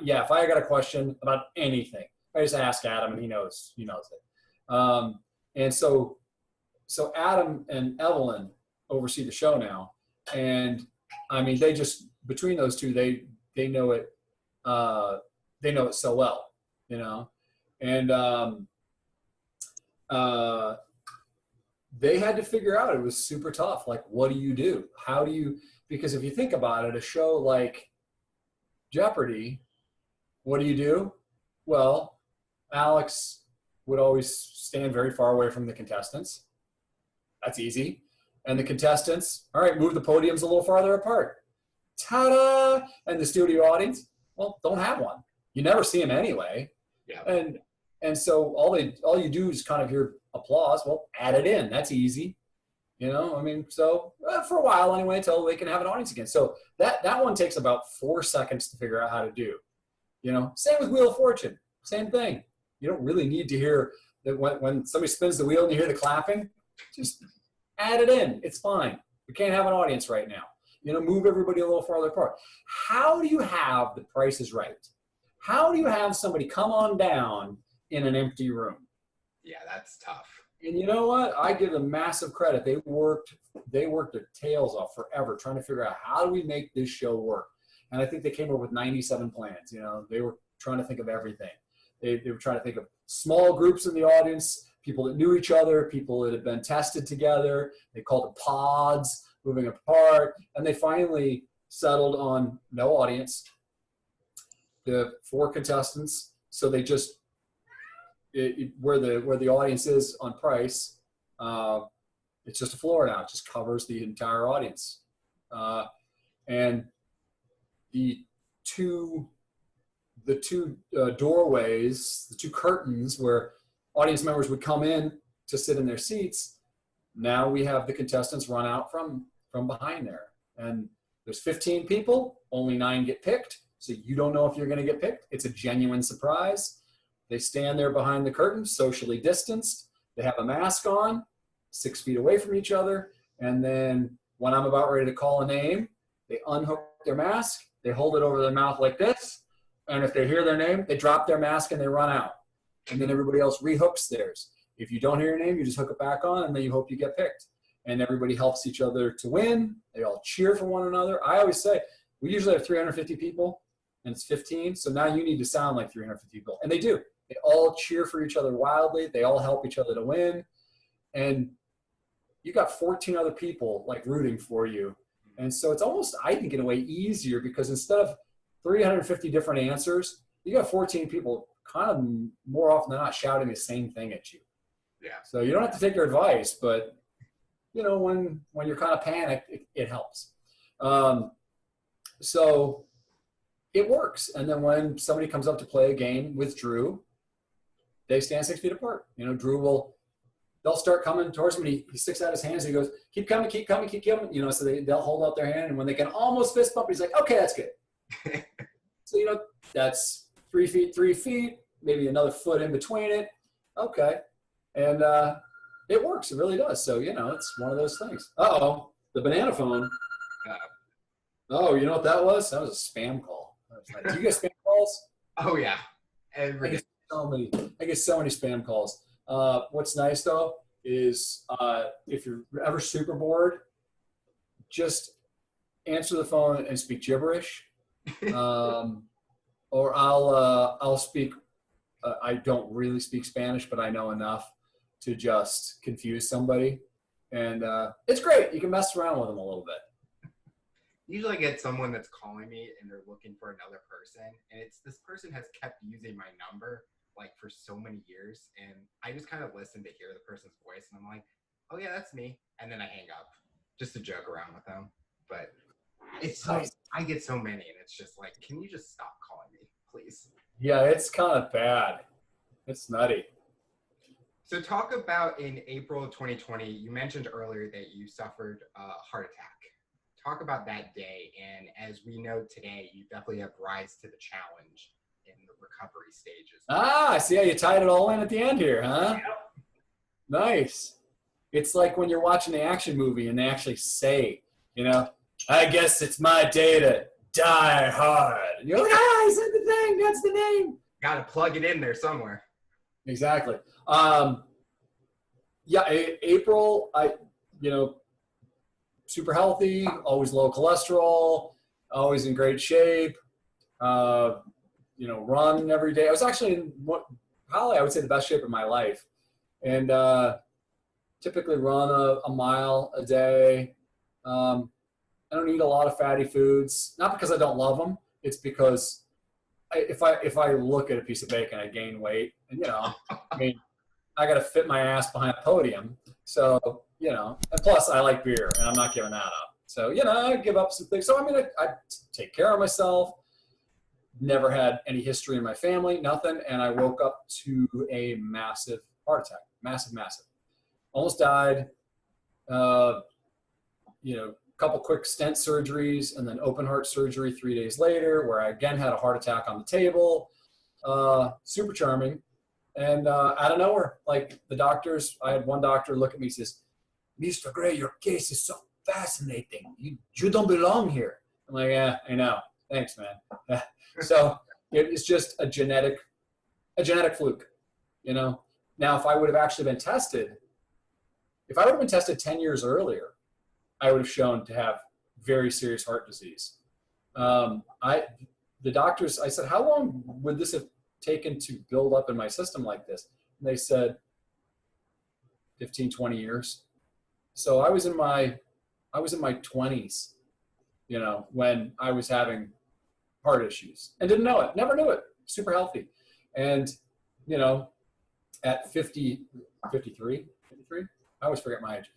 If I got a question about anything, I just ask Adam, and he knows it. And so Adam and Evelyn oversee the show now, and they just, between those two, they know it. They know it so well, and they had to figure out, it was super tough. Like, what do you do? How do you? Because if you think about it, a show like Jeopardy, what do you do? Well, Alex would always stand very far away from the contestants. That's easy. And the contestants, all right, move the podiums a little farther apart. Ta-da! And the studio audience, well, don't have one. You never see them anyway. Yeah. And so all you do is kind of hear applause. Well, add it in. That's easy. So for a while anyway, until they can have an audience again. So that one takes about 4 seconds to figure out how to do. Same with Wheel of Fortune. Same thing. You don't really need to hear that when somebody spins the wheel and you hear the clapping. Just add it in. It's fine. We can't have an audience right now. Move everybody a little farther apart. How do you have the Price is Right? How do you have somebody come on down in an empty room? Yeah, that's tough. And you know what? I give them massive credit. They worked their tails off forever trying to figure out how do we make this show work. And I think they came up with 97 plans. They were trying to think of everything. They were trying to think of small groups in the audience, people that knew each other, people that had been tested together. They called it pods, moving apart. And they finally settled on no audience, the 4 contestants. So they just, where the audience is on Price, it's just a floor now. It just covers the entire audience. And the two doorways, the 2 curtains where audience members would come in to sit in their seats, now we have the contestants run out from behind there. And there's 15 people, only 9 get picked. So you don't know if you're going to get picked. It's a genuine surprise. They stand there behind the curtain, socially distanced. They have a mask on, 6 feet away from each other. And then when I'm about ready to call a name, they unhook their mask. They hold it over their mouth like this. And if they hear their name, they drop their mask and they run out. And then everybody else rehooks theirs. If you don't hear your name, you just hook it back on and then you hope you get picked. And everybody helps each other to win. They all cheer for one another. I always say, we usually have 350 people and it's 15. So now you need to sound like 350 people. And they do. They all cheer for each other wildly. They all help each other to win. And you got 14 other people like rooting for you. And so it's almost, I think in a way easier because instead of 350 different answers, you got 14 people kind of more often than not shouting the same thing at you. Yeah. So you don't have to take their advice, but when you're kind of panicked, it helps. So it works. And then when somebody comes up to play a game with Drew, they stand 6 feet apart. Drew they'll start coming towards him and he sticks out his hands and he goes, keep coming, keep coming, keep coming. So they'll hold out their hand and when they can almost fist bump, he's like, okay, that's good. So, that's 3 feet, maybe another foot in between it. Okay. And it works. It really does. So, it's one of those things. Uh-oh, the banana phone. Oh, you know what that was? That was a spam call. Do you get spam calls? Oh, yeah. I get so many spam calls. What's nice, though, is if you're ever super bored, just answer the phone and speak gibberish. Or I'll speak. I don't really speak Spanish, but I know enough to just confuse somebody, and it's great. You can mess around with them a little bit. Usually I get someone that's calling me and they're looking for another person, and this person has kept using my number for so many years, and I just kind of listen to hear the person's voice, and I'm like, oh yeah, that's me, and then I hang up just to joke around with them. But it's nice. I get so many, and it's just like, can you just stop calling me, please? Yeah, it's kind of bad. It's nutty. So talk about in April of 2020, you mentioned earlier that you suffered a heart attack. Talk about that day, and as we know today, you definitely have rise to the challenge in the recovery stages. I see how you tied it all in at the end here, huh? Yep. Nice. It's like when you're watching the action movie and they actually say, I guess it's my day to die hard. And you're like, I said the thing. That's the name. Got to plug it in there somewhere. Exactly. April, super healthy, always low cholesterol, always in great shape, run every day. I was actually in probably I would say the best shape of my life. And typically run a mile a day. I don't eat a lot of fatty foods, not because I don't love them. It's because if I look at a piece of bacon, I gain weight. And, I got to fit my ass behind a podium. So, and plus I like beer and I'm not giving that up. So, I give up some things. So, I take care of myself. Never had any history in my family, nothing. And I woke up to a massive heart attack. Massive. Almost died. A couple quick stent surgeries, and then open heart surgery 3 days later, where I again had a heart attack on the table. Super charming. And out of nowhere, like the doctors, I had one doctor look at me and says, "Mr. Gray, your case is so fascinating. You don't belong here." I'm like, "Yeah, I know. Thanks, man." So it's just a genetic fluke, you know? Now, if I would have actually been tested, if I would have been tested 10 years earlier, I would have shown to have very serious heart disease. The doctors, I said, "How long would this have taken to build up in my system like this?" And they said 15, 20 years. So I was in my 20s, you know, when I was having heart issues and didn't know it, never knew it, super healthy. And, you know, at 53, I always forget my age.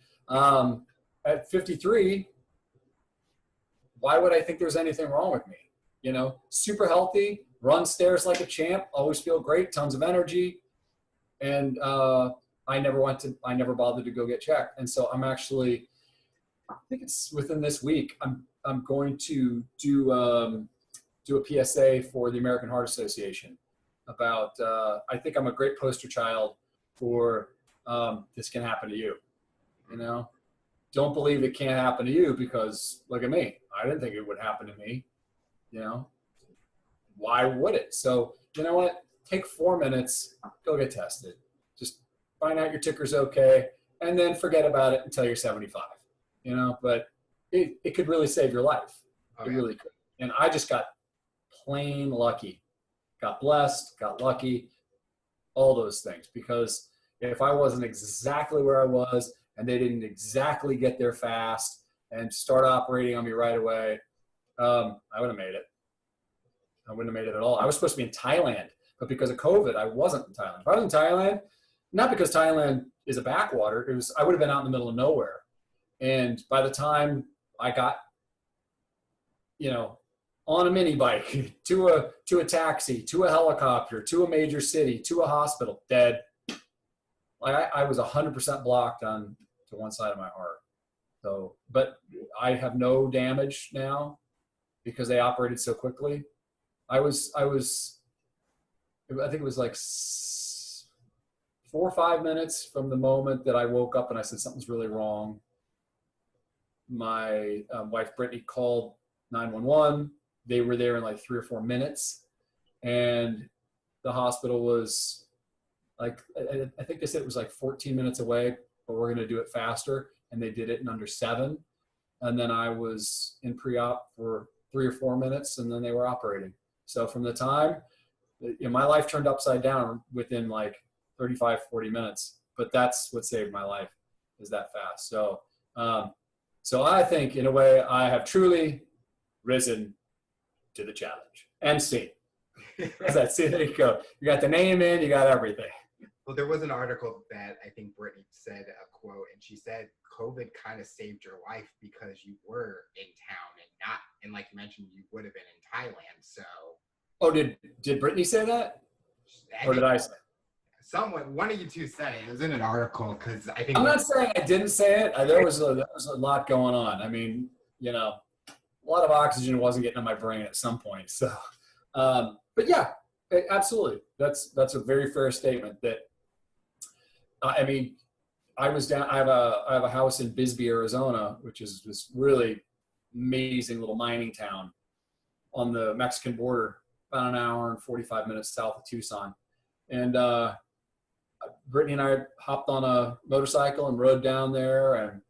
At 53, why would I think there's anything wrong with me? You know, super healthy, run stairs like a champ, always feel great, tons of energy. And I never bothered to go get checked. And so I'm actually, I think it's within this week, I'm going to do a PSA for the American Heart Association about, I think I'm a great poster child for this can happen to you, you know? Don't believe it can't happen to you, because look at me. I didn't think it would happen to me, you know? Why would it? So, you know what? Take 4 minutes, go get tested. Just find out your ticker's okay, and then forget about it until you're 75, you know? But it could really save your life. It really could. And I just got plain lucky. Got blessed, got lucky, all those things. Because if I wasn't exactly where I was, and they didn't exactly get there fast and start operating on me right away, I wouldn't have made it. I wouldn't have made it at all. I was supposed to be in Thailand, but because of COVID, I wasn't in Thailand. If I was in Thailand, not because Thailand is a backwater, I would have been out in the middle of nowhere. And by the time I got, you know, on a mini bike to a taxi, to a helicopter, to a major city, to a hospital, dead. Like I was 100% blocked on to one side of my heart. So, but I have no damage now because they operated so quickly. I think it was like 4 or 5 minutes from the moment that I woke up and I said, something's really wrong. My wife, Brittany, called 911. They were there in like 3 or 4 minutes. And the hospital was like, I think they said it was like 14 minutes away, but we're going to do it faster. And they did it in under 7. And then I was in pre-op for 3 or 4 minutes, and then they were operating. So from the time, you know, my life turned upside down within like 35, 40 minutes. But that's what saved my life, is that fast. So, so I think in a way I have truly risen to the challenge and seen. See, there you go. You got the name in, you got everything. Well, there was an article that I think Brittany said a quote, and she said COVID kind of saved your life because you were in town and like you mentioned, you would have been in Thailand. So. Oh, did Brittany say that? Or did I say it? One of you two said it. It was in an article because I think. I'm not saying I didn't say it. There was a lot going on. I mean, you know, a lot of oxygen wasn't getting in my brain at some point. So, but yeah, absolutely. That's a very fair statement. That I mean, I was down. I have a house in Bisbee, Arizona, which is this really amazing little mining town on the Mexican border, about an hour and 45 minutes south of Tucson. And Brittany and I hopped on a motorcycle and rode down there. And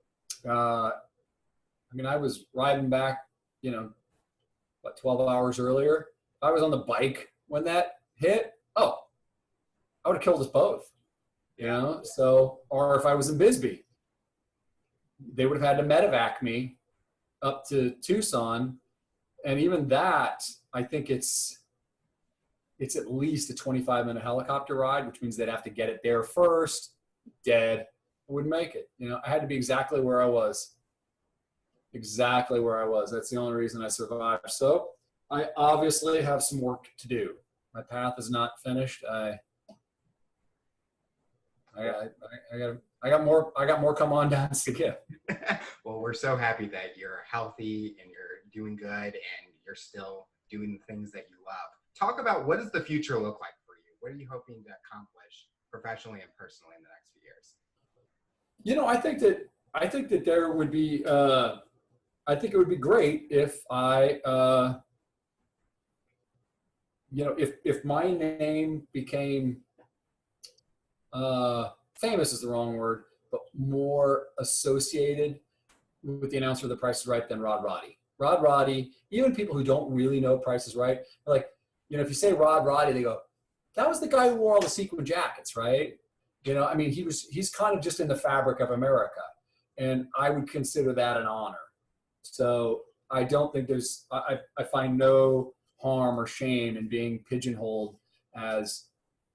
I mean, I was riding back, you know, what, 12 hours earlier. If I was on the bike when that hit, I would have killed us both. You know, so, or if I was in Bisbee, they would have had to medevac me up to Tucson. And even that, I think it's at least a 25-minute helicopter ride, which means they'd have to get it there first. Dead. I wouldn't make it. You know, I had to be exactly where I was. Exactly where I was. That's the only reason I survived. So I obviously have some work to do. My path is not finished. I I got more come on downs to give. Well, we're so happy that you're healthy and you're doing good and you're still doing the things that you love. Talk about, what does the future look like for you? What are you hoping to accomplish professionally and personally in the next few years? I think that there would be, I think it would be great if if my name became, famous is the wrong word, but more associated with the announcer of The Price is Right than Rod Roddy. Rod Roddy, even people who don't really know Price is Right, are like, if you say Rod Roddy, they go, that was the guy who wore all the sequin jackets, right? I mean, he's kind of just in the fabric of America. And I would consider that an honor. So I don't think I find no harm or shame in being pigeonholed as,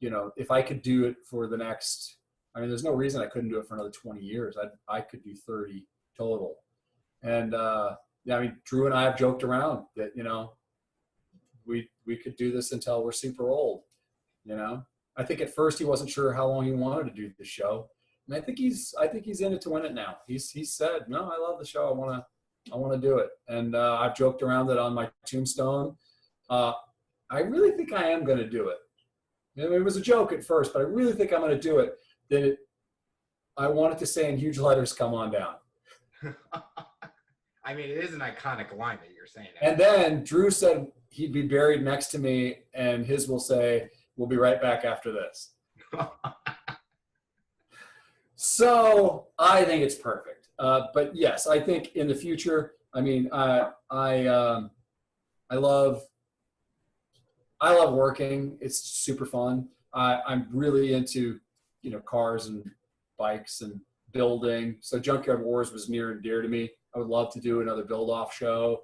if I could do it for the next, I mean, there's no reason I couldn't do it for another 20 years. I could do 30 total. And yeah, I mean, Drew and I have joked around that, we could do this until we're super old, I think at first he wasn't sure how long he wanted to do the show. And I think he's in it to win it now. He said, no, I love the show. I want to do it. And I've joked around that on my tombstone. I really think I am going to do it. It was a joke at first, but I really think I'm going to do it. I want it to say in huge letters, come on down. I mean, it is an iconic line that you're saying. And then Drew said he'd be buried next to me, and his will say, we'll be right back after this. So I think it's perfect. But yes, I think in the future, I mean, I love working. It's super fun. I'm really into, cars and bikes and building. So Junkyard Wars was near and dear to me. I would love to do another build-off show.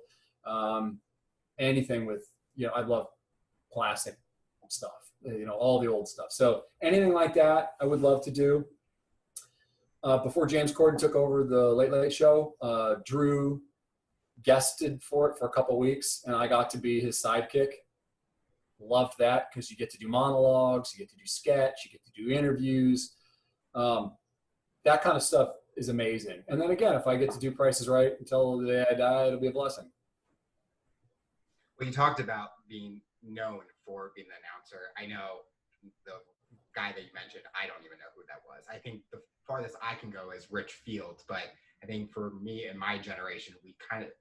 Anything with, I love classic stuff, all the old stuff. So anything like that, I would love to do. Before James Corden took over the Late Late Show, Drew guested for it for a couple of weeks, and I got to be his sidekick. Loved that because you get to do monologues, you get to do sketch, you get to do interviews. That kind of stuff is amazing. And then again, if I get to do Price is Right until the day I die, it'll be a blessing. Well, you talked about being known for being an announcer. I know the guy that you mentioned, I don't even know who that was. I think the farthest I can go is Rich Fields, but I think for me and my generation,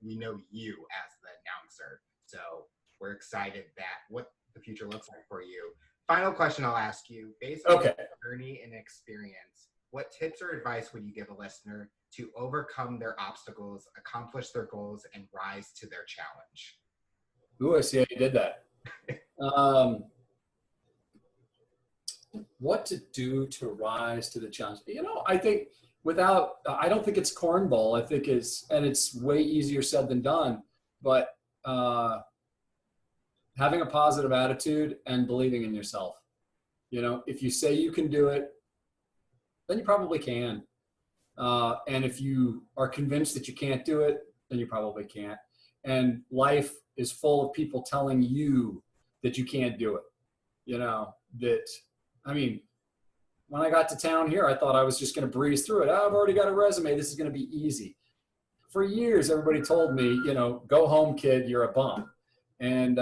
we know you as the announcer. So we're excited that what the future looks like for you. Final question I'll ask you, based on your journey and experience, what tips or advice would you give a listener to overcome their obstacles, accomplish their goals, and rise to their challenge? Ooh, I see how you did that. What to do to rise to the challenge? I think I don't think it's cornball. I think it's way easier said than done, but having a positive attitude and believing in yourself. If you say you can do it, then you probably can. And if you are convinced that you can't do it, then you probably can't. And life is full of people telling you that you can't do it. When I got to town here, I thought I was just going to breeze through it. I've already got a resume. This is going to be easy. For years, everybody told me, go home, kid, you're a bum. And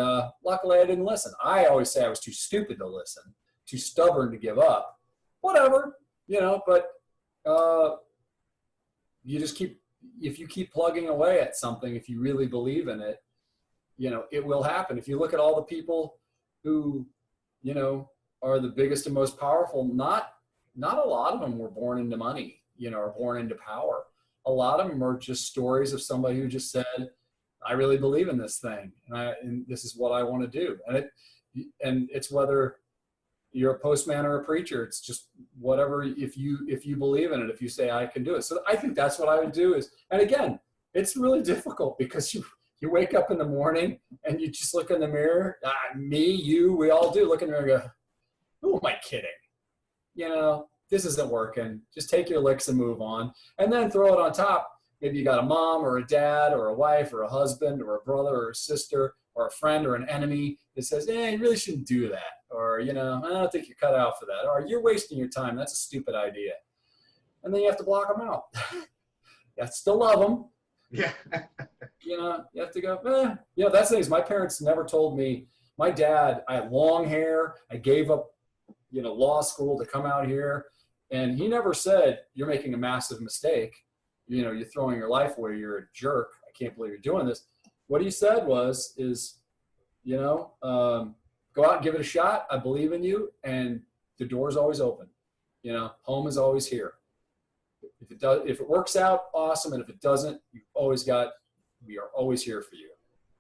luckily, I didn't listen. I always say I was too stupid to listen, too stubborn to give up. Whatever, but if you keep plugging away at something, if you really believe in it, it will happen. If you look at all the people who, are the biggest and most powerful, not a lot of them were born into money, or born into power. A lot of them are just stories of somebody who just said, I really believe in this thing, and this is what I want to do. And it's whether you're a postman or a preacher, it's just whatever. If you believe in it, if you say I can do it. So I think that's what I would do and again, it's really difficult because you wake up in the morning and you just look in the mirror. We all do look in the mirror and go, who am I kidding? This isn't working. Just take your licks and move on. And then throw it on top. Maybe you got a mom or a dad or a wife or a husband or a brother or a sister or a friend or an enemy that says, you really shouldn't do that. Or, I don't think you're cut out for that. Or you're wasting your time. That's a stupid idea. and then you have to block them out. You have to still love them. Yeah. You know, you have to go, You know, that's the thing is my parents never told me. My dad, I had long hair. I gave up, you know, law school to come out here. And he never said, you're making a massive mistake. You know, you're throwing your life away. You're a jerk. I can't believe you're doing this. What he said is, you know, go out and give it a shot. I believe in you. And the door's always open. You know, home is always here. If it works out, awesome. And if it doesn't, we are always here for you.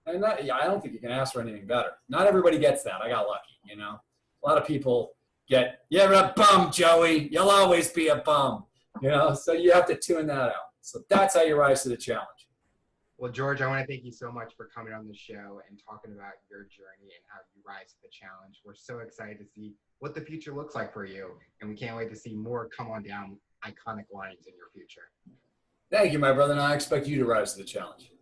And I don't think you can ask for anything better. Not everybody gets that. I got lucky, you know. A lot of people get, you're a bum, Joey. You'll always be a bum, you know. So you have to tune that out. So that's how you rise to the challenge. Well, George, I want to thank you so much for coming on the show and talking about your journey and how you rise to the challenge. We're so excited to see what the future looks like for you, and we can't wait to see more come on down iconic lines in your future. Thank you, my brother, and I expect you to rise to the challenge.